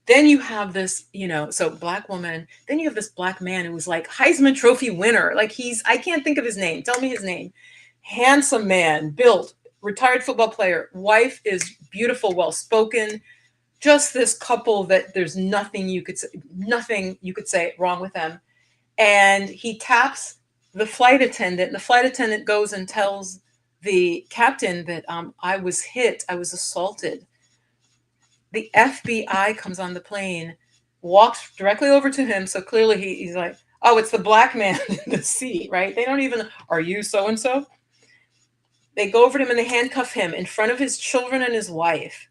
Then you have this, so black woman. Then you have this black man who was like Heisman Trophy winner. Like I can't think of his name. Tell me his name. Handsome man, built, retired football player. Wife is beautiful, well spoken. Just this couple that there's nothing you could say wrong with them. And he taps the flight attendant. The flight attendant goes and tells the captain that I was hit, I was assaulted. The FBI comes on the plane, walks directly over to him. So clearly he's like, oh, it's the black man in the seat, right? They don't even, are you so and so? They go over to him and they handcuff him in front of his children and his wife.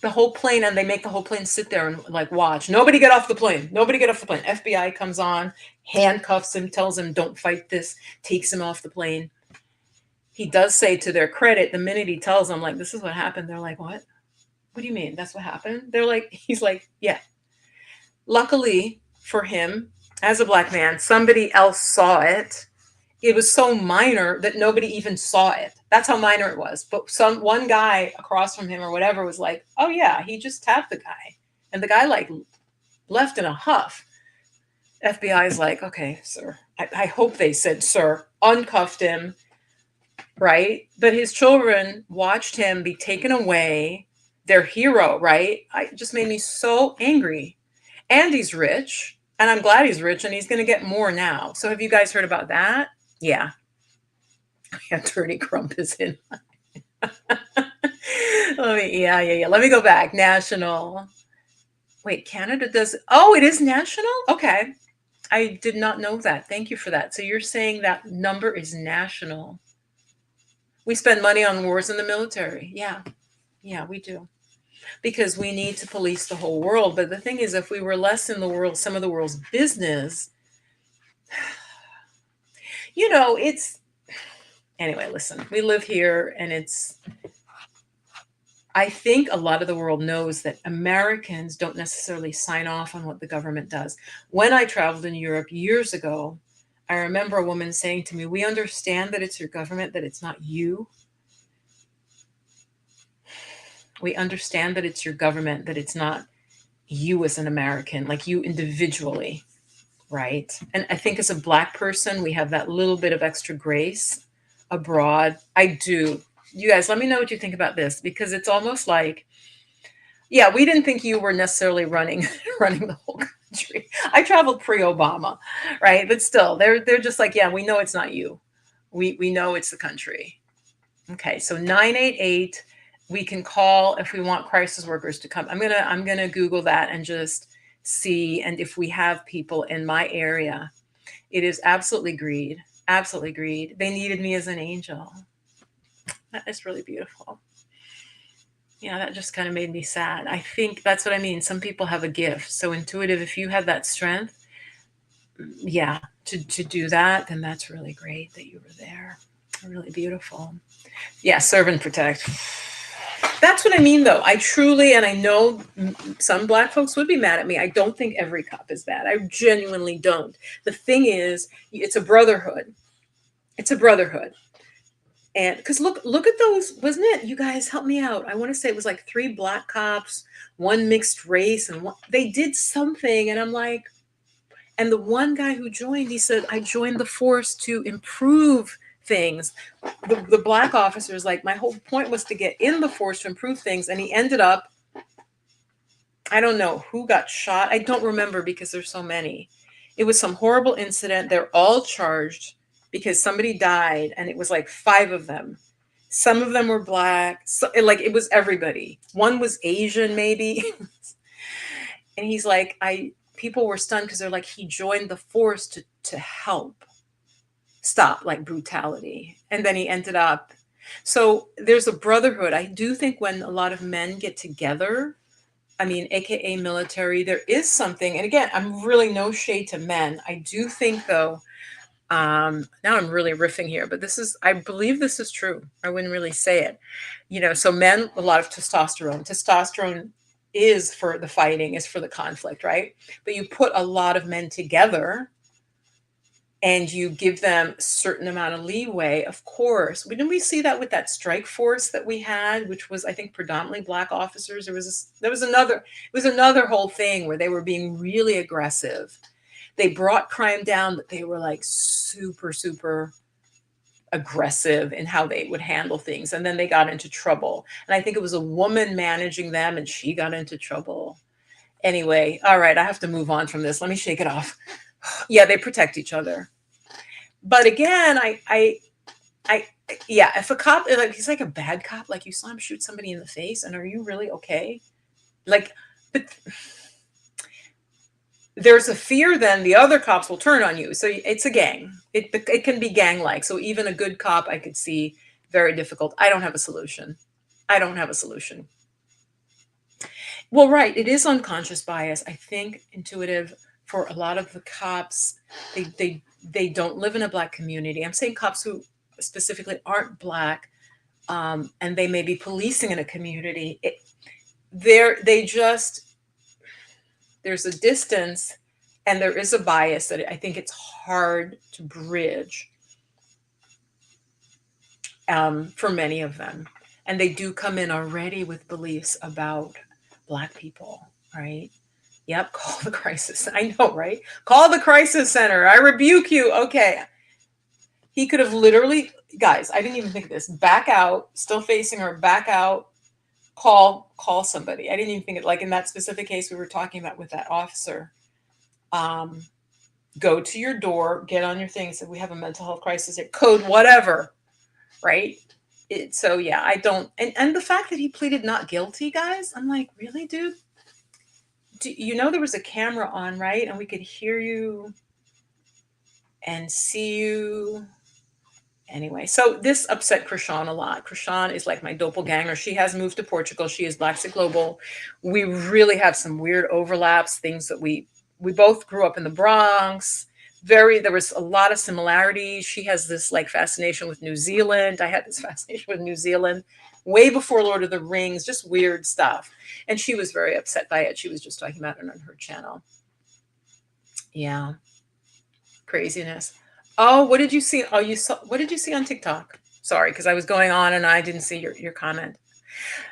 The whole plane, and they make the whole plane sit there and like watch. Nobody get off the plane. Nobody get off the plane. FBI comes on, handcuffs him, tells him don't fight this, takes him off the plane. He does say, to their credit, the minute he tells them like this is what happened, they're like, what do you mean that's what happened? They're like, he's like, yeah. Luckily for him, as a black man, somebody else saw it. It was so minor that nobody even saw it. That's how minor it was. But one guy across from him or whatever was like, oh yeah, he just tapped the guy. And the guy like left in a huff. FBI is like, okay, sir. I hope they said, sir, uncuffed him, right? But his children watched him be taken away, their hero, right? It just made me so angry. And he's rich, and I'm glad he's rich, and he's going to get more now. So have you guys heard about that? Yeah. Attorney Crump is in. Yeah. Let me go back. National. Wait, Canada does. Oh, it is national? Okay. I did not know that. Thank you for that. So you're saying that number is national. We spend money on wars in the military. Yeah. Yeah, we do. Because we need to police the whole world. But the thing is, if we were less in the world, some of the world's business, it's, anyway, listen, we live here and I think a lot of the world knows that Americans don't necessarily sign off on what the government does. When I traveled in Europe years ago, I remember a woman saying to me, we understand that it's your government, that it's not you. We understand that it's your government, that it's not you as an American, like you individually, right? And I think as a Black person, we have that little bit of extra grace abroad. I do. You guys, let me know what you think about this, because it's almost like, yeah, we didn't think you were necessarily running the whole country. I traveled pre-Obama, right? But still, they're just like, yeah, we know it's not you. We know it's the country. Okay, so 988. We can call if we want crisis workers to come. I'm gonna Google that and just see, and if we have people in my area. It is absolutely greed. Absolutely greed. They needed me as an angel. That is really beautiful. Yeah, that just kind of made me sad. I think that's what I mean. Some people have a gift. So intuitive, if you have that strength, yeah, to do that, then that's really great that you were there. Really beautiful. Yeah, serve and protect. That's what I mean, though. I truly, and I know some Black folks would be mad at me. I don't think every cop is bad. I genuinely don't. The thing is, it's a brotherhood. It's a brotherhood. And because look at those, wasn't it? You guys help me out. I want to say it was like 3 Black cops, 1 mixed race, and they did something. And I'm like, and the one guy who joined, he said, I joined the force to improve things. The Black officer is like, my whole point was to get in the force to improve things. And he ended up, I don't know who got shot. I don't remember because there's so many. It was some horrible incident. They're all charged because somebody died, and it was like 5 of them. Some of them were Black. So, like, it was everybody. One was Asian, maybe. And he's like, people were stunned because they're like, he joined the force to help stop like brutality. And then he ended up. So there's a brotherhood. I do think when a lot of men get together, I mean, AKA military, there is something. And again, I'm really no shade to men. I do think, though, now I'm really riffing here, but I believe this is true. I wouldn't really say it. So men, a lot of testosterone. Testosterone is for the fighting, is for the conflict, right? But you put a lot of men together and you give them a certain amount of leeway, of course. Didn't we see that with that strike force that we had, which was, I think, predominantly Black officers? It was another whole thing where they were being really aggressive. They brought crime down, but they were like super, super aggressive in how they would handle things. And then they got into trouble. And I think it was a woman managing them, and she got into trouble. Anyway, all right, I have to move on from this. Let me shake it off. Yeah, they protect each other. But again, I, yeah, if a cop, like, he's like a bad cop, like you saw him shoot somebody in the face, and are you really okay? Like, but there's a fear then the other cops will turn on you. So it's a gang. It can be gang-like. So even a good cop, I could see very difficult. I don't have a solution. I don't have a solution. Well, right. It is unconscious bias. I think intuitive for a lot of the cops, they don't live in a Black community. I'm saying cops who specifically aren't Black, and they may be policing in a community. They just, there's a distance and there is a bias that I think it's hard to bridge, for many of them. And they do come in already with beliefs about Black people, right? Yep, call the crisis. I know, right? Call the crisis center. I rebuke you. Okay. He could have literally, guys, I didn't even think of this. Back out, still facing her, back out, call somebody. I didn't even think it, like in that specific case we were talking about with that officer. Um, Go to your door, get on your thing, say we have a mental health crisis, code whatever, right? So yeah, I don't, and the fact that he pleaded not guilty, guys, I'm like, really, dude? You know there was a camera on, right? And we could hear you and see you. Anyway, so this upset Krishan a lot. Krishan is like my doppelganger. She has moved to Portugal. She is Black Global. We really have some weird overlaps, things that we both grew up in the Bronx. There was a lot of similarities. She has this like fascination with New Zealand. I had this fascination with New Zealand way before Lord of the Rings, just weird stuff. And she was very upset by it. She was just talking about it on her channel. Yeah. Craziness. Oh, what did you see? Oh, you saw, what did you see on TikTok? Sorry, because I was going on and I didn't see your comment.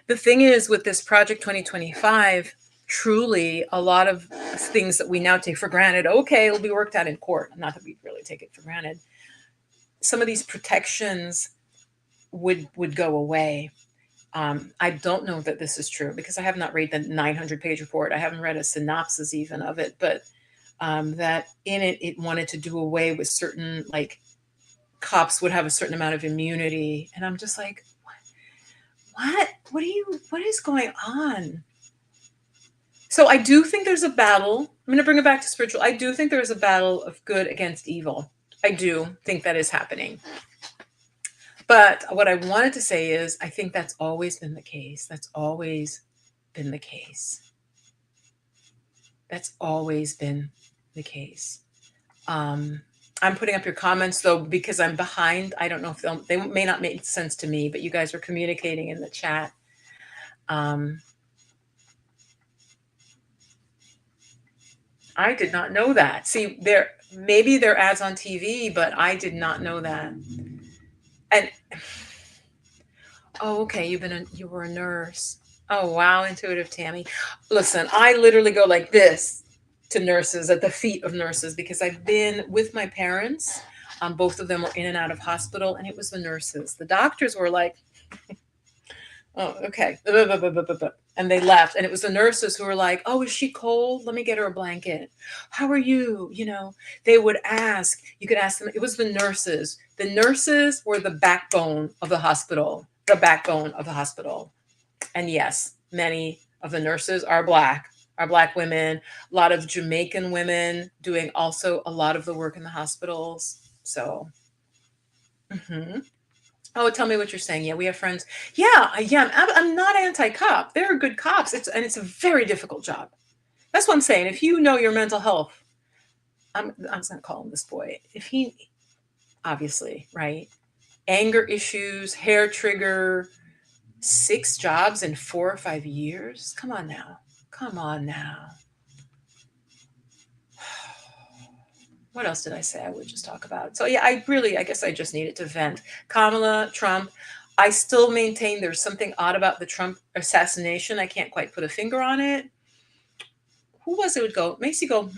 The thing is with this Project 2025, truly a lot of things that we now take for granted, okay, it'll be worked out in court. Not that we really take it for granted. Some of these protections would go away. I don't know that this is true because I have not read the 900-page report. I haven't read a synopsis even of it, but that in it wanted to do away with certain, like, cops would have a certain amount of immunity, and I'm just like, what is going on? So I do think there's a battle. I'm going to bring it back to spiritual. I do think there's a battle of good against evil. I do think that is happening. But what I wanted to say is I think that's always been the case. That's always been the case. That's always been the case. I'm putting up your comments though because I'm behind. I don't know if they may not make sense to me, but you guys are communicating in the chat. I did not know that. See, maybe they're ads on TV, but I did not know that. And oh, okay, you were a nurse. Oh wow, intuitive Tammy. Listen, I literally go like this to nurses, at the feet of nurses, because I've been with my parents. Both of them were in and out of hospital, and it was the nurses. The doctors were like, oh, okay. And they left. And it was the nurses who were like, oh, is she cold? Let me get her a blanket. How are you? You know, they would ask, you could ask them. It was the nurses. The nurses were the backbone of the hospital, the backbone of the hospital. And yes, many of the nurses are Black women, a lot of Jamaican women doing also a lot of the work in the hospitals. So, Oh, tell me what you're saying. Yeah, we have friends. Yeah, I'm not anti-cop. They're good cops. It's a very difficult job. That's what I'm saying. If you know your mental health, I'm just gonna call him this boy. If he, obviously, right, anger issues, hair trigger, 6 jobs in 4 or 5 years. Come on now. Come on now. What else did I say I would just talk about? So yeah, I guess I just needed to vent. Kamala, Trump. I still maintain there's something odd about the Trump assassination. I can't quite put a finger on it. Who was it would go? Makes you go,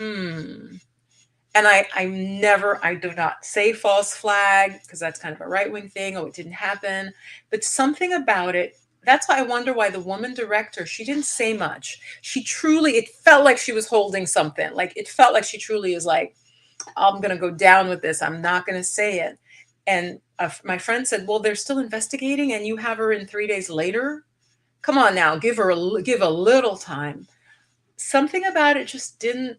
And I do not say false flag because that's kind of a right-wing thing. Oh, it didn't happen. But something about it, that's why I wonder why the woman director, she didn't say much. It felt like she was holding something. Like it felt like she truly is like, I'm going to go down with this. I'm not going to say it. And my friend said, well, they're still investigating and you have her in 3 days later. Come on now, give a little time. Something about it just didn't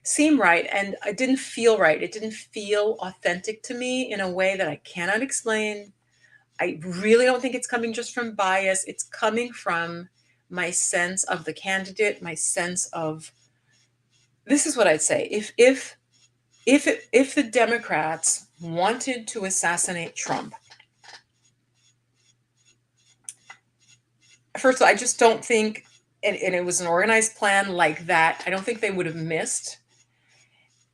seem right, and it didn't feel right. It didn't feel authentic to me in a way that I cannot explain. I really don't think it's coming just from bias. It's coming from my sense of the candidate, my sense of, this is what I'd say. If the Democrats wanted to assassinate Trump, first of all, I just don't think, and it was an organized plan like that, I don't think they would have missed.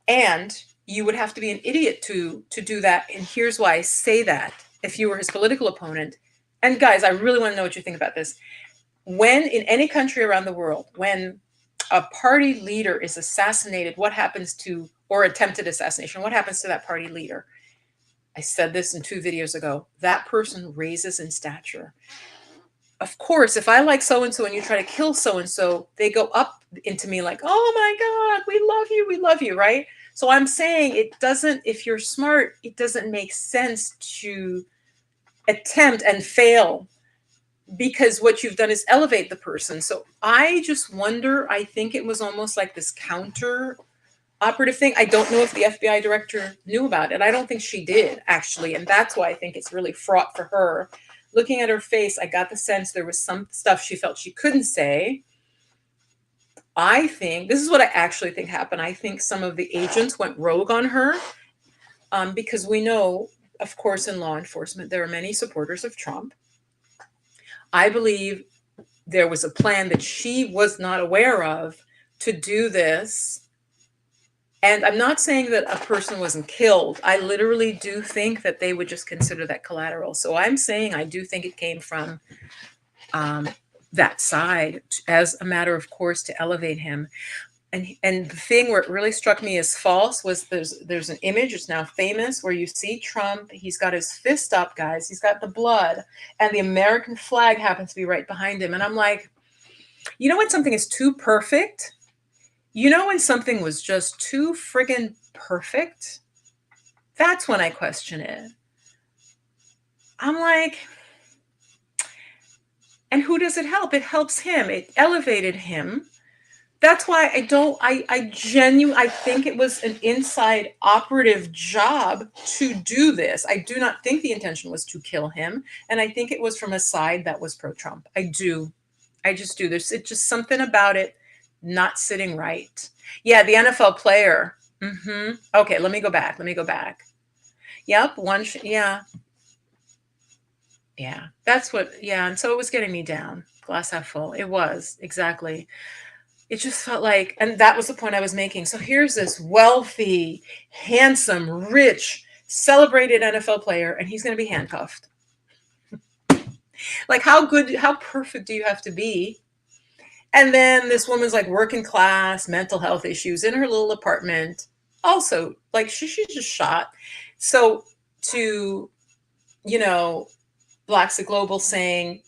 And you would have to be an idiot to do that. And here's why I say that. If you were his political opponent, and guys, I really want to know what you think about this. When in any country around the world, when a party leader is assassinated, what happens to, or attempted assassination, what happens to that party leader? I said this in 2 videos ago. That person raises in stature. Of course, if I like so-and-so and you try to kill so-and-so, they go up into me like, oh my God, we love you, right? So I'm saying it doesn't, if you're smart, it doesn't make sense to attempt and fail, because what you've done is elevate the person. So I just wonder, I think it was almost like this counter operative thing. I don't know if the FBI director knew about it. I don't think she did, actually. And that's why I think it's really fraught for her. Looking at her face, I got the sense there was some stuff she felt she couldn't say. I think, this is what I actually think happened. I think some of the agents went rogue on her, because we know, of course, in law enforcement, there are many supporters of Trump. I believe there was a plan that she was not aware of to do this. And I'm not saying that a person wasn't killed. I literally do think that they would just consider that collateral. So I'm saying I do think it came from that side as a matter of course to elevate him. And the thing where it really struck me as false was there's an image, it's now famous, where you see Trump, he's got his fist up, guys, he's got the blood, and the American flag happens to be right behind him. And I'm like, you know when something is too perfect? You know when something was just too friggin' perfect? That's when I question it. I'm like, and who does it help? It helps him. It elevated him. That's why I think it was an inside operative job to do this. I do not think the intention was to kill him. And I think it was from a side that was pro-Trump. I do. I just do. There's just something about it not sitting right. Yeah, the NFL player. Okay, let me go back. Yep, yeah. Yeah, that's what, yeah. And so it was getting me down. Glass half full. It was, exactly. It just felt like, and that was the point I was making. So here's this wealthy, handsome, rich, celebrated NFL player, and he's going to be handcuffed. Like, how perfect do you have to be? And then this woman's like working class, mental health issues in her little apartment. Also, like she's just shot. So to, Black's the Global saying,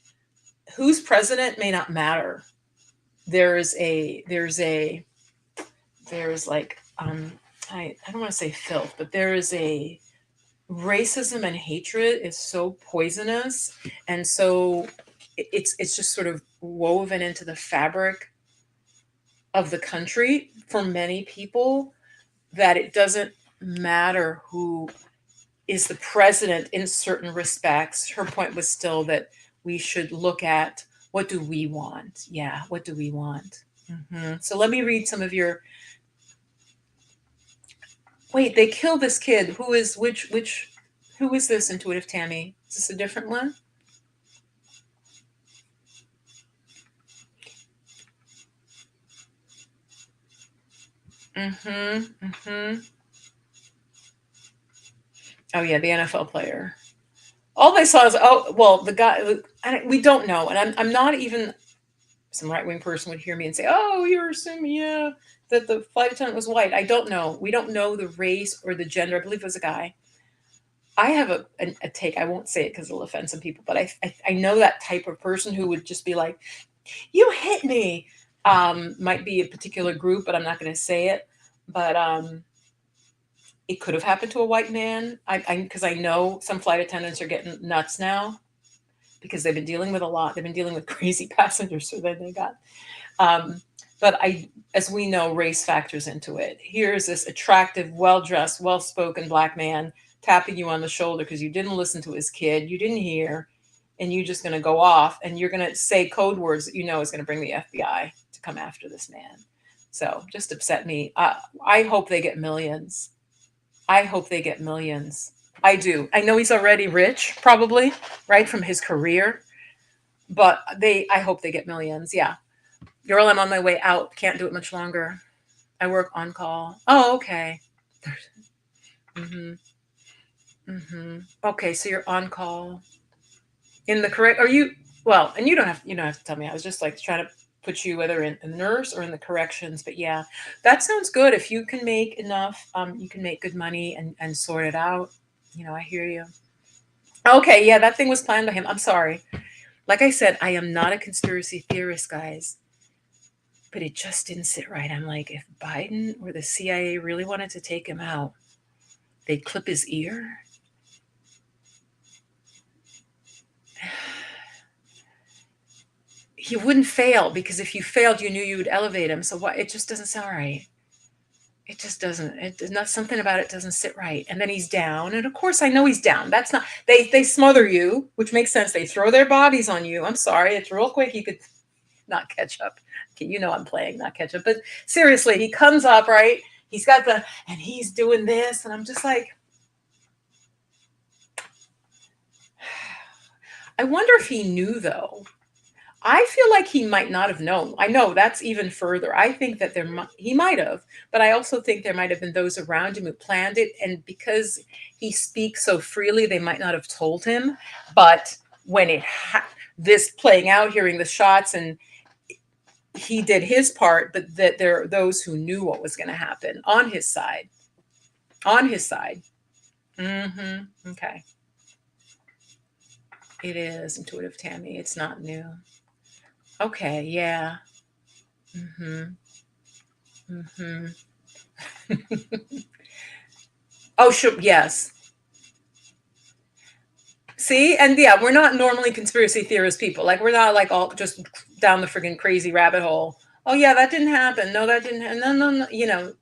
who's president may not matter. There's like, I don't want to say filth, but there is a racism and hatred is so poisonous. And so it's just sort of woven into the fabric of the country for many people that it doesn't matter who is the president in certain respects. Her point was still that we should look at, what do we want? Yeah, what do we want? So let me read some of your. Wait, they killed this kid. Who is who is this, Intuitive Tammy? Is this a different one? Oh yeah, the NFL player. All they saw is, oh well, the guy. We don't know, and I'm not even. Some right-wing person would hear me and say, "Oh, you're assuming, yeah, that the flight attendant was white." I don't know. We don't know the race or the gender. I believe it was a guy. I have a take. I won't say it because it'll offend some people, but I know that type of person who would just be like, "You hit me." Might be a particular group, but I'm not going to say it. But it could have happened to a white man. Because I know some flight attendants are getting nuts now because they've been dealing with a lot. They've been dealing with crazy passengers, so then they got. Um, but as we know, race factors into it. Here's this attractive, well-dressed, well-spoken black man tapping you on the shoulder because you didn't listen to his kid, you didn't hear, and you're just going to go off and you're going to say code words that you know is going to bring the FBI to come after this man. So just upset me. I hope they get millions. I hope they get millions. I do. I know he's already rich, probably, right, from his career. But I hope they get millions. Yeah. Girl, I'm on my way out. Can't do it much longer. I work on call. Oh, okay. Mm-hmm. Mm-hmm. Okay, so you're on call. In the correct, are you, well, and you don't have to tell me. I was just like trying to put you whether in a nurse or in the corrections, but yeah, that sounds good. If you can make enough, you can make good money and sort it out. I hear you. Okay, yeah, that thing was planned by him. I'm sorry. Like I said, I am not a conspiracy theorist, guys, but it just didn't sit right. I'm like, if Biden or the CIA really wanted to take him out, they'd clip his ear. He wouldn't fail because if you failed, you knew you would elevate him. So what? It just doesn't sound right. It just doesn't. It not something about it doesn't sit right. And then he's down, and of course I know he's down. That's not. They smother you, which makes sense. They throw their bodies on you. I'm sorry, it's real quick. You could not catch up. Okay, I'm playing not catch up, but seriously, he comes up right. He's got and he's doing this, and I'm just like, I wonder if he knew though. I feel like he might not have known. I know that's even further. I think that he might have, but I also think there might have been those around him who planned it. And because he speaks so freely, they might not have told him. But when this playing out, hearing the shots, and he did his part, but that there are those who knew what was going to happen on his side. On his side. Mm-hmm. Okay. It is intuitive, Tammy. It's not new. Okay. Yeah. Mm-hmm. Mm-hmm. Oh, sure. Yes. See, and yeah, we're not normally conspiracy theorist people. Like, we're not like all just down the friggin' crazy rabbit hole. Oh, yeah, that didn't happen. No, that didn't. No, no, no.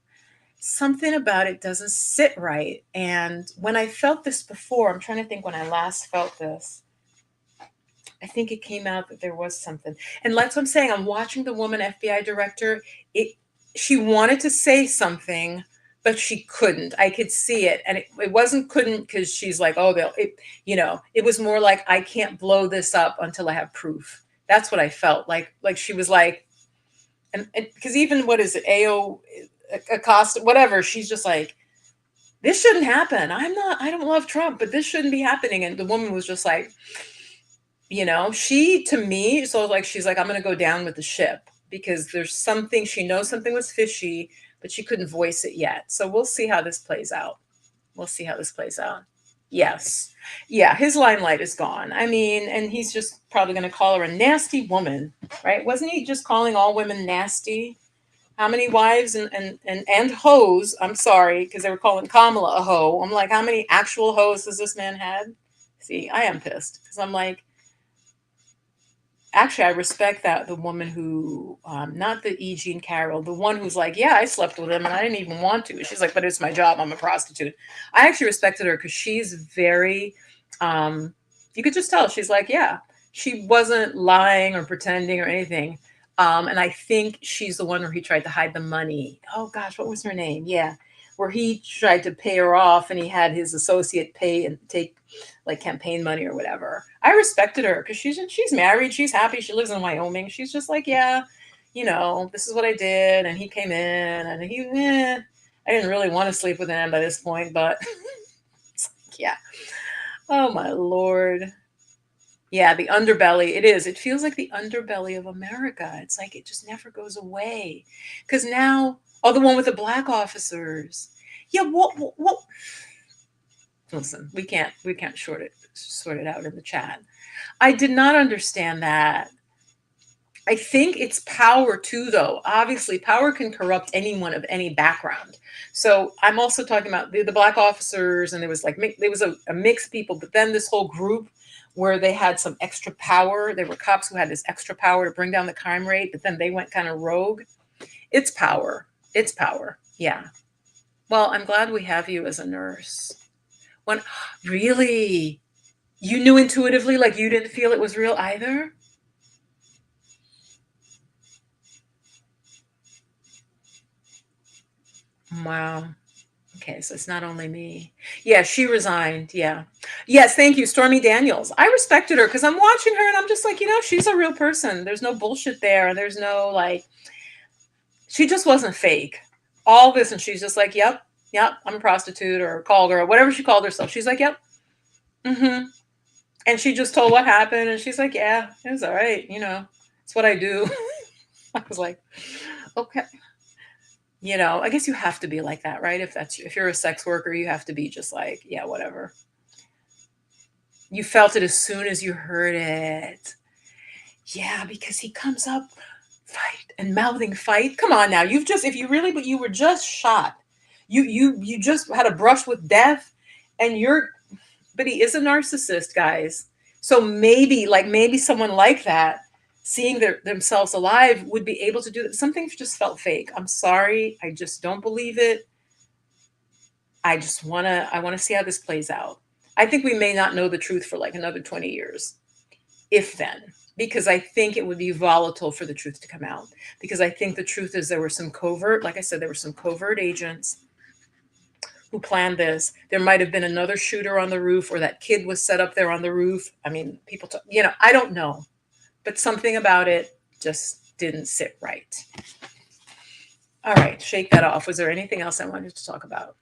Something about it doesn't sit right. And when I felt this before, I'm trying to think when I last felt this. I think it came out that there was something. And that's what I'm saying. I'm watching the woman FBI director. She wanted to say something, but she couldn't. I could see it. And it wasn't couldn't because she's like, oh, it was more like, I can't blow this up until I have proof. That's what I felt like she was like, and because even what is it? Acosta, whatever. She's just like, this shouldn't happen. I don't love Trump, but this shouldn't be happening. And the woman was just like, she to me, so like she's like, I'm gonna go down with the ship because there's something, she knows something was fishy, but she couldn't voice it yet. So we'll see how this plays out. We'll see how this plays out. Yes. Yeah, his limelight is gone. I mean, and he's just probably gonna call her a nasty woman, right? Wasn't he just calling all women nasty? How many wives and hoes? I'm sorry, because they were calling Kamala a hoe. I'm like, how many actual hoes has this man had? See, I am pissed because I'm like, actually, I respect that the woman who, not the E. Jean Carroll, the one who's like, yeah, I slept with him and I didn't even want to. She's like, but it's my job. I'm a prostitute. I actually respected her because she's very, you could just tell. She's like, yeah, she wasn't lying or pretending or anything. And I think she's the one where he tried to hide the money. Oh gosh, what was her name? Yeah, where he tried to pay her off and he had his associate pay and take like campaign money or whatever. I respected her because she's married, she's happy, she lives in Wyoming. She's just like, yeah, this is what I did, and he came in, and I didn't really want to sleep with him by this point, but yeah. Oh my Lord. Yeah, the underbelly. It is. It feels like the underbelly of America. It's like it just never goes away. Because now, oh, the one with the black officers. Yeah, what listen, we can't sort it out in the chat. I did not understand that. I think it's power too, though. Obviously, power can corrupt anyone of any background. So I'm also talking about the black officers, and there was like there was a mix of people, but then this whole group where they had some extra power. There were cops who had this extra power to bring down the crime rate, but then they went kind of rogue. It's power. It's power. Yeah. Well, I'm glad we have you as a nurse. When really, you knew intuitively, like you didn't feel it was real either? Wow. Okay, so it's not only me. Yeah, she resigned. Yeah. Yes, thank you, Stormy Daniels. I respected her because I'm watching her and I'm just like, she's a real person. There's no bullshit there. There's no like, she just wasn't fake. All this, and she's just like, yep, yep, I'm a prostitute or called her or whatever she called herself. She's like, yep. Mm-hmm. And she just told what happened, and she's like, yeah, it was all right. It's what I do. I was like, okay. I guess you have to be like that, right? If you're a sex worker, you have to be just like, yeah, whatever. You felt it as soon as you heard it. Yeah, because he comes up, fight, and mouthing fight. Come on now. If you were just shot. You just had a brush with death, and but he is a narcissist, guys. So maybe someone like that, seeing themselves alive, would be able to do that. Some things just felt fake. I'm sorry. I just don't believe it. I want to see how this plays out. I think we may not know the truth for like another 20 years, if then, because I think it would be volatile for the truth to come out. Because I think the truth is there were some covert, like I said, there were some covert agents who planned this. There might have been another shooter on the roof, or that kid was set up there on the roof. I mean, people, I don't know, but something about it just didn't sit right. All right, shake that off. Was there anything else I wanted to talk about?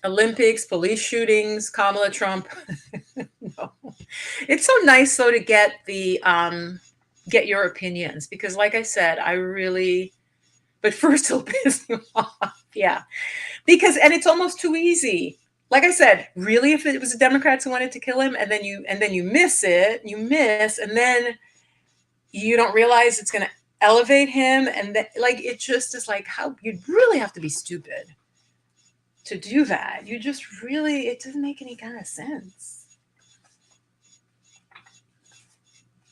Olympics, police shootings, Kamala, Trump. No. It's so nice though to get get your opinions, because like I said, but first it'll piss you off. Yeah. And it's almost too easy. Like I said, really, if it was the Democrats who wanted to kill him, and then you miss, and then you don't realize it's going to elevate him, and then like it just is like, how you'd really have to be stupid to do that. It doesn't make any kind of sense.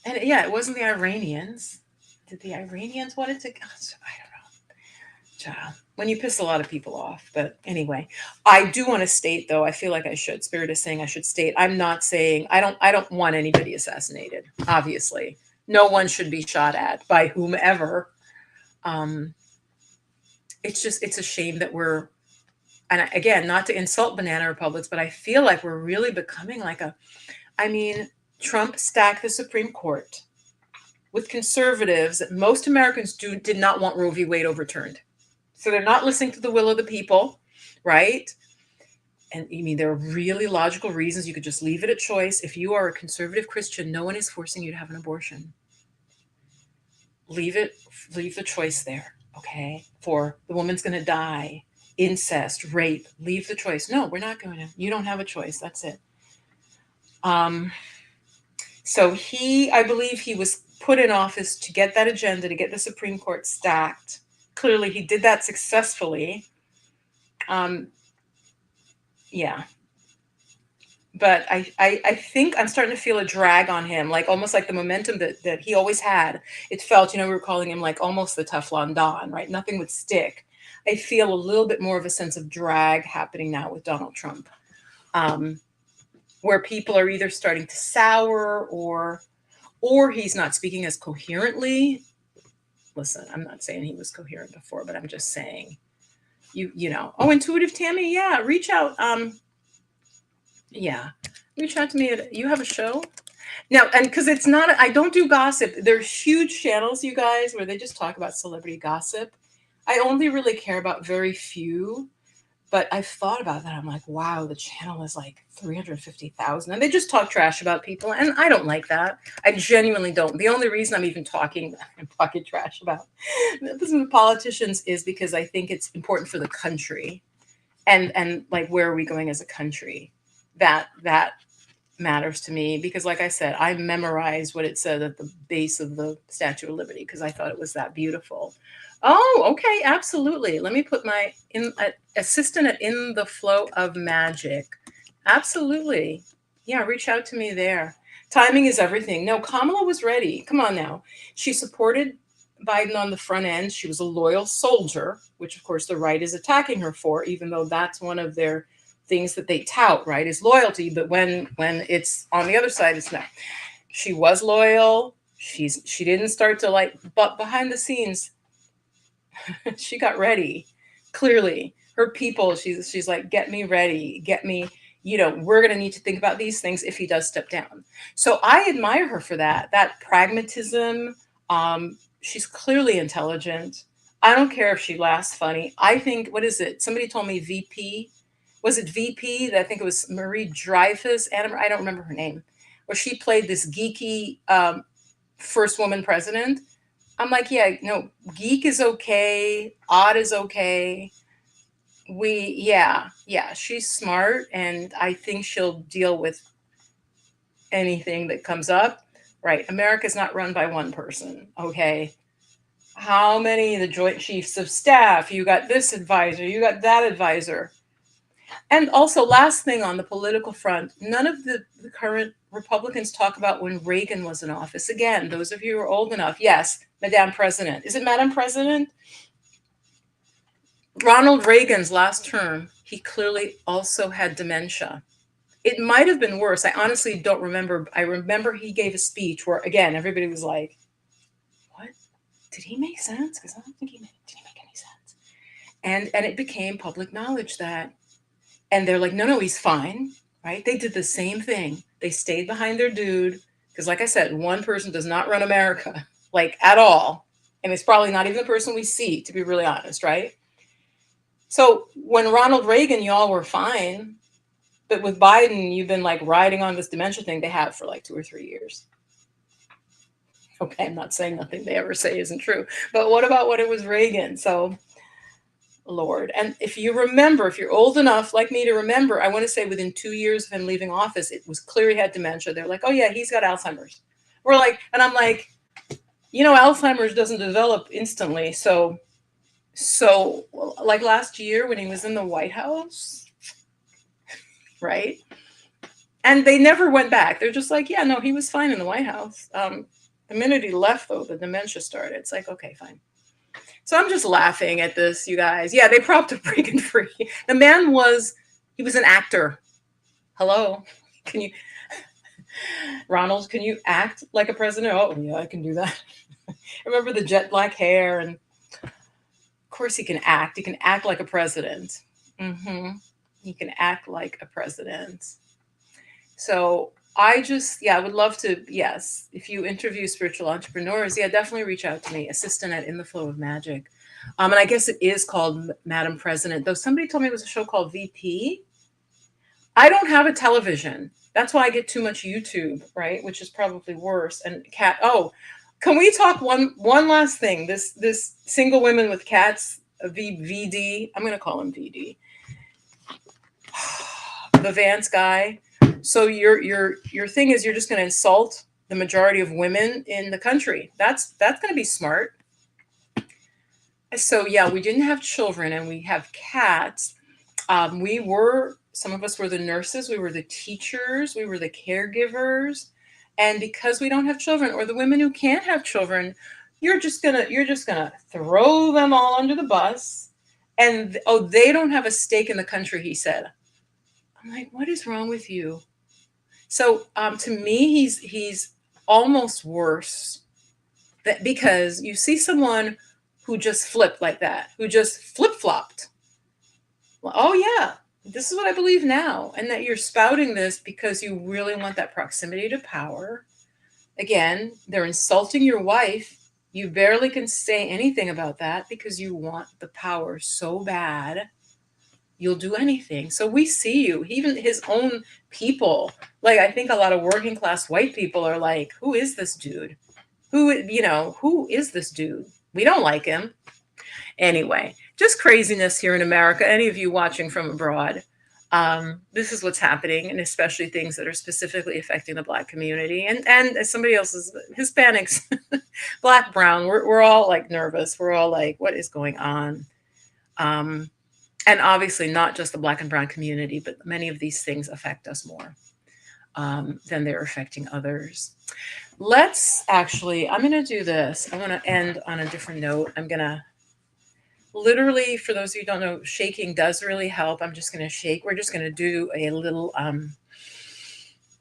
And yeah, it wasn't the Iranians. Did the Iranians want it to? I don't know. Child, when you piss a lot of people off. But anyway, I do want to state, though, I feel like I should. Spirit is saying I should state. I'm not saying I don't want anybody assassinated. Obviously, no one should be shot at by whomever. It's a shame that we're. And again, not to insult banana republics, but I feel like we're really becoming like Trump stacked the Supreme Court with conservatives that most Americans did not want Roe v. Wade overturned. So they're not listening to the will of the people, right? And there are really logical reasons. You could just leave it at choice. If you are a conservative Christian, no one is forcing you to have an abortion. Leave the choice there, okay? For the woman's going to die. Incest, rape, leave the choice. No, we're not going to. You don't have a choice. That's it. So I believe he was put in office to get that agenda, to get the Supreme Court stacked. Clearly, he did that successfully. Yeah. But I think I'm starting to feel a drag on him, like almost like the momentum that he always had. It felt, we were calling him like almost the Teflon Don, right? Nothing would stick. I feel a little bit more of a sense of drag happening now with Donald Trump, where people are either starting to sour or he's not speaking as coherently. Listen, I'm not saying he was coherent before, but I'm just saying, Intuitive Tammy, yeah, reach out. Yeah, reach out to me. You have a show? Now, and because I don't do gossip. There's huge channels, you guys, where they just talk about celebrity gossip. I only really care about very few, but I've thought about that. I'm like, wow, the channel is like 350,000, and they just talk trash about people, and I don't like that. I genuinely don't. The only reason I'm even talking trash about the politicians is because I think it's important for the country, and like, where are we going as a country? That matters to me because, like I said, I memorized what it said at the base of the Statue of Liberty because I thought it was that beautiful. Oh, okay, absolutely. Let me put my assistant at In the Flow of Magic. Absolutely. Yeah, reach out to me there. Timing is everything. No, Kamala was ready. Come on now. She supported Biden on the front end. She was a loyal soldier, which of course the right is attacking her for, even though that's one of their things that they tout, right, is loyalty. But when it's on the other side, it's not. She was loyal. She didn't start to like, but behind the scenes, she got ready. Clearly, her people, she's like, get me ready, get me. We're going to need to think about these things if he does step down. So I admire her for that. That pragmatism. She's clearly intelligent. I don't care if she laughs funny. I think, what is it? Somebody told me VP. Was it VP? I think it was Marie Dreyfus. I don't remember her name. Where she played this geeky first woman president. I'm like, yeah, no, geek is okay, odd is okay. Yeah, she's smart, and I think she'll deal with anything that comes up. Right, America's not run by one person. Okay, how many of the Joint Chiefs of Staff? You got this advisor, you got that advisor. And also, last thing on the political front, none of the current Republicans talk about when Reagan was in office. Again, those of you who are old enough, yes, Madame President. Is it Madame President? Ronald Reagan's last term, he clearly also had dementia. It might have been worse. I honestly don't remember. I remember he gave a speech where, again, everybody was like, what? Did he make sense? Because I don't think did he make any sense? And it became public knowledge that, and they're like, no, he's fine, right? They did the same thing. They stayed behind their dude. Because like I said, one person does not run America, like at all. And it's probably not even the person we see, to be really honest, right? So when Ronald Reagan, y'all were fine. But with Biden, you've been like riding on this dementia thing they have for like 2 or 3 years. Okay, I'm not saying nothing they ever say isn't true. But what about when it was Reagan? So, Lord. And if you remember, if you're old enough like me to remember, I want to say within 2 years of him leaving office, it was clear he had dementia. They're like, oh, yeah, he's got Alzheimer's. We're like, and I'm like, Alzheimer's doesn't develop instantly. So like last year when he was in the White House, right? And they never went back. They're just like, yeah, no, he was fine in the White House. The minute he left, though, the dementia started. It's like, okay, fine. So I'm just laughing at this, you guys. Yeah, they propped up Reagan for the man he was an actor. Hello, can you, Ronald? Can you act like a president? Oh yeah, I can do that. Remember the jet black hair, and of course he can act. He can act like a president. Mm-hmm. He can act like a president. So I would love to, yes, if you interview spiritual entrepreneurs, yeah, definitely reach out to me, assistant at In the Flow of Magic. And I guess it is called Madam President, though somebody told me it was a show called VP. I don't have a television. That's why I get too much YouTube, right? Which is probably worse. And can we talk one last thing? This single women with cats, VD. I'm going to call him VD. The Vance guy. So your thing is you're just going to insult the majority of women in the country. That's going to be smart. So yeah, we didn't have children and we have cats. Some of us were the nurses, we were the teachers, we were the caregivers. And because we don't have children, or the women who can't have children, you're just gonna throw them all under the bus. And they don't have a stake in the country, he said. I'm like, what is wrong with you? So to me, he's almost worse because you see someone who just flipped like that, who just flip-flopped. Well, oh yeah, this is what I believe now. And that you're spouting this because you really want that proximity to power. Again, they're insulting your wife. You barely can say anything about that because you want the power so bad. You'll do anything. So we see you, even his own people. Like, I think a lot of working class white people are like, who is this dude? Who is this dude? We don't like him. Anyway, just craziness here in America. Any of you watching from abroad, This is what's happening, and especially things that are specifically affecting the Black community and as somebody else's Hispanics, Black, brown. We're all like nervous. We're all like, what is going on? Um, and obviously, not just the Black and brown community, but many of these things affect us more than they're affecting others. Let's actually, I'm going to do this. I want to end on a different note. I'm going to literally, for those of you who don't know, shaking does really help. I'm just going to shake. We're just going to do a little,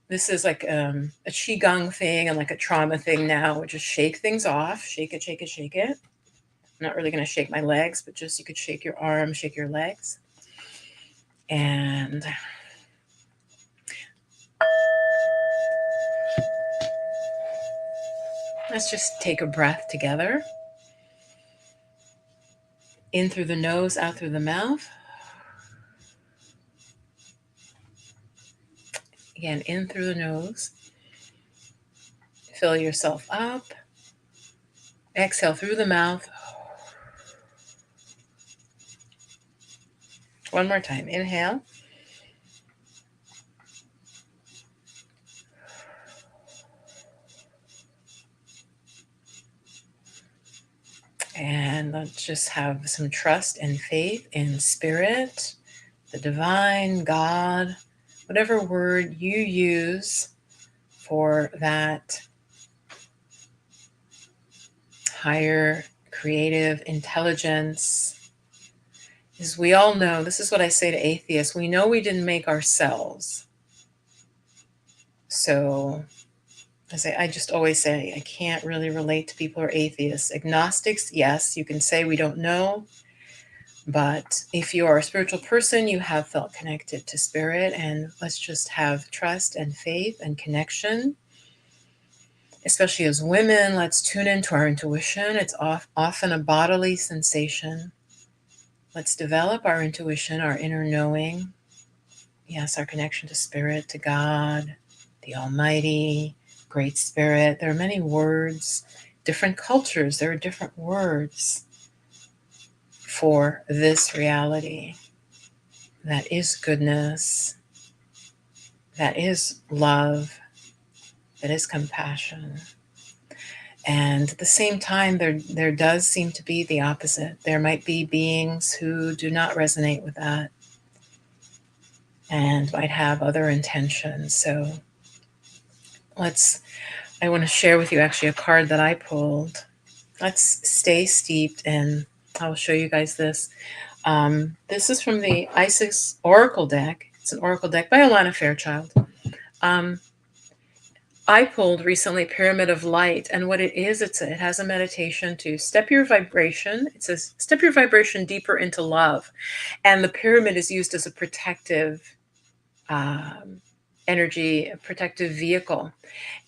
this is like a Qigong thing and like a trauma thing now. We just shake things off, shake it, shake it, shake it. I'm not really going to shake my legs, but just you could shake your arms, shake your legs. And let's just take a breath together. In through the nose, out through the mouth. Again, in through the nose. Fill yourself up. Exhale through the mouth. One more time. Inhale. And let's just have some trust and faith in spirit, the divine, God, whatever word you use for that higher creative intelligence. As we all know, this is what I say to atheists, we know we didn't make ourselves. So I just always say, I can't really relate to people who are atheists. Agnostics, yes, you can say we don't know. But if you are a spiritual person, you have felt connected to spirit, and let's just have trust and faith and connection. Especially as women, let's tune into our intuition. It's often a bodily sensation. Let's develop our intuition, our inner knowing. Yes, our connection to spirit, to God, the Almighty, Great Spirit. There are many words, different cultures, there are different words for this reality. That is goodness, that is love, that is compassion. And at the same time, there does seem to be the opposite. There might be beings who do not resonate with that and might have other intentions. So I want to share with you actually a card that I pulled. Let's stay steeped in, I'll show you guys this. This is from the Isis Oracle deck. It's an Oracle deck by Alana Fairchild. I pulled recently Pyramid of Light, and what it is, it has a meditation to step your vibration. It says, step your vibration deeper into love. And the pyramid is used as a protective energy, a protective vehicle.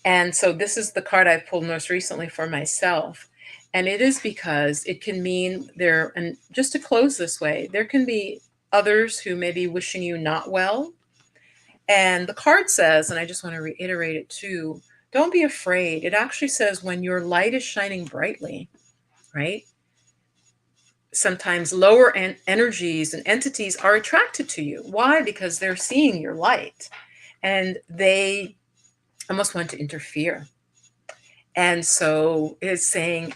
And so this is the card I've pulled most recently for myself. And it is because it can mean and just to close this way, there can be others who may be wishing you not well. And the card says, and I just want to reiterate it too, don't be afraid. It actually says when your light is shining brightly, right? Sometimes lower energies and entities are attracted to you. Why? Because they're seeing your light and they almost want to interfere. And so it's saying,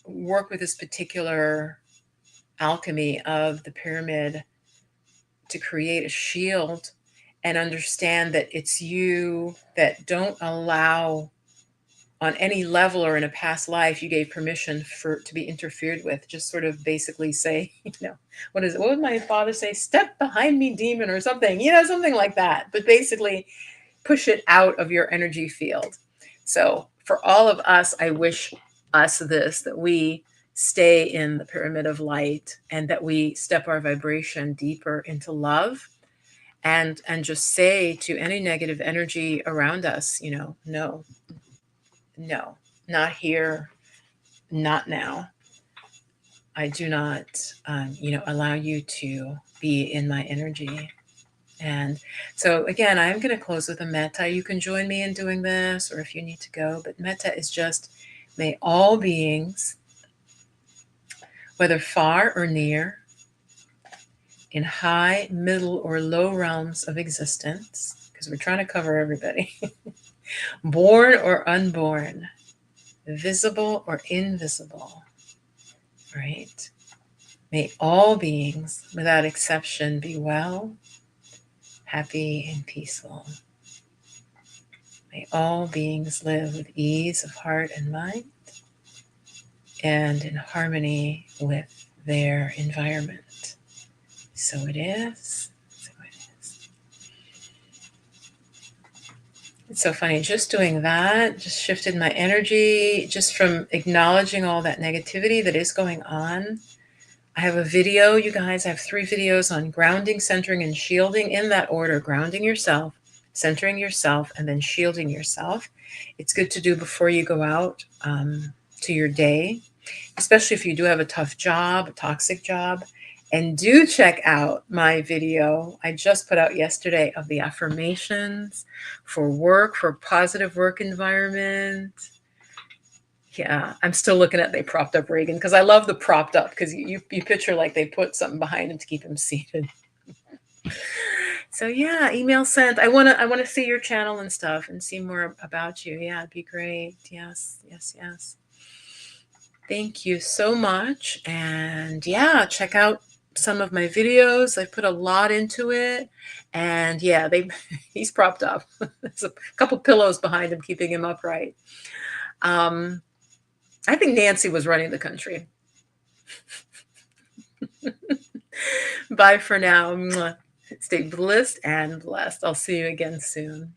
work with this particular alchemy of the pyramid to create a shield and understand that it's you that don't allow on any level or in a past life you gave permission to be interfered with. Just sort of basically say, what would my father say? Step behind me, demon, or something, something like that. But basically push it out of your energy field. So for all of us, I wish us this, that we stay in the pyramid of light and that we step our vibration deeper into love and just say to any negative energy around us, no, not here, not now. I do not, allow you to be in my energy. And so again, I'm going to close with a metta. You can join me in doing this, or if you need to go, but metta is just, may all beings, whether far or near, in high, middle, or low realms of existence, because we're trying to cover everybody, born or unborn, visible or invisible, right? May all beings, without exception, be well, happy, and peaceful. May all beings live with ease of heart and mind and in harmony with their environment. So it is. So it is. It's so funny. Just doing that just shifted my energy just from acknowledging all that negativity that is going on. I have a video, you guys. I have 3 videos on grounding, centering, and shielding in that order. Grounding yourself, centering yourself, and then shielding yourself. It's good to do before you go out to your day, especially if you do have a tough job, a toxic job. And do check out my video I just put out yesterday of the affirmations for work, for a positive work environment. Yeah, I'm still looking at they propped up Reagan because I love the propped up because you picture like they put something behind him to keep him seated. So yeah, email sent. I wanna see your channel and stuff and see more about you. Yeah, it'd be great. Yes, yes, yes. Thank you so much. And yeah, check out some of my videos. I put a lot into it. And yeah, he's propped up. There's a couple pillows behind him keeping him upright. I think Nancy was running the country. Bye for now. Mwah. Stay blissed and blessed. I'll see you again soon.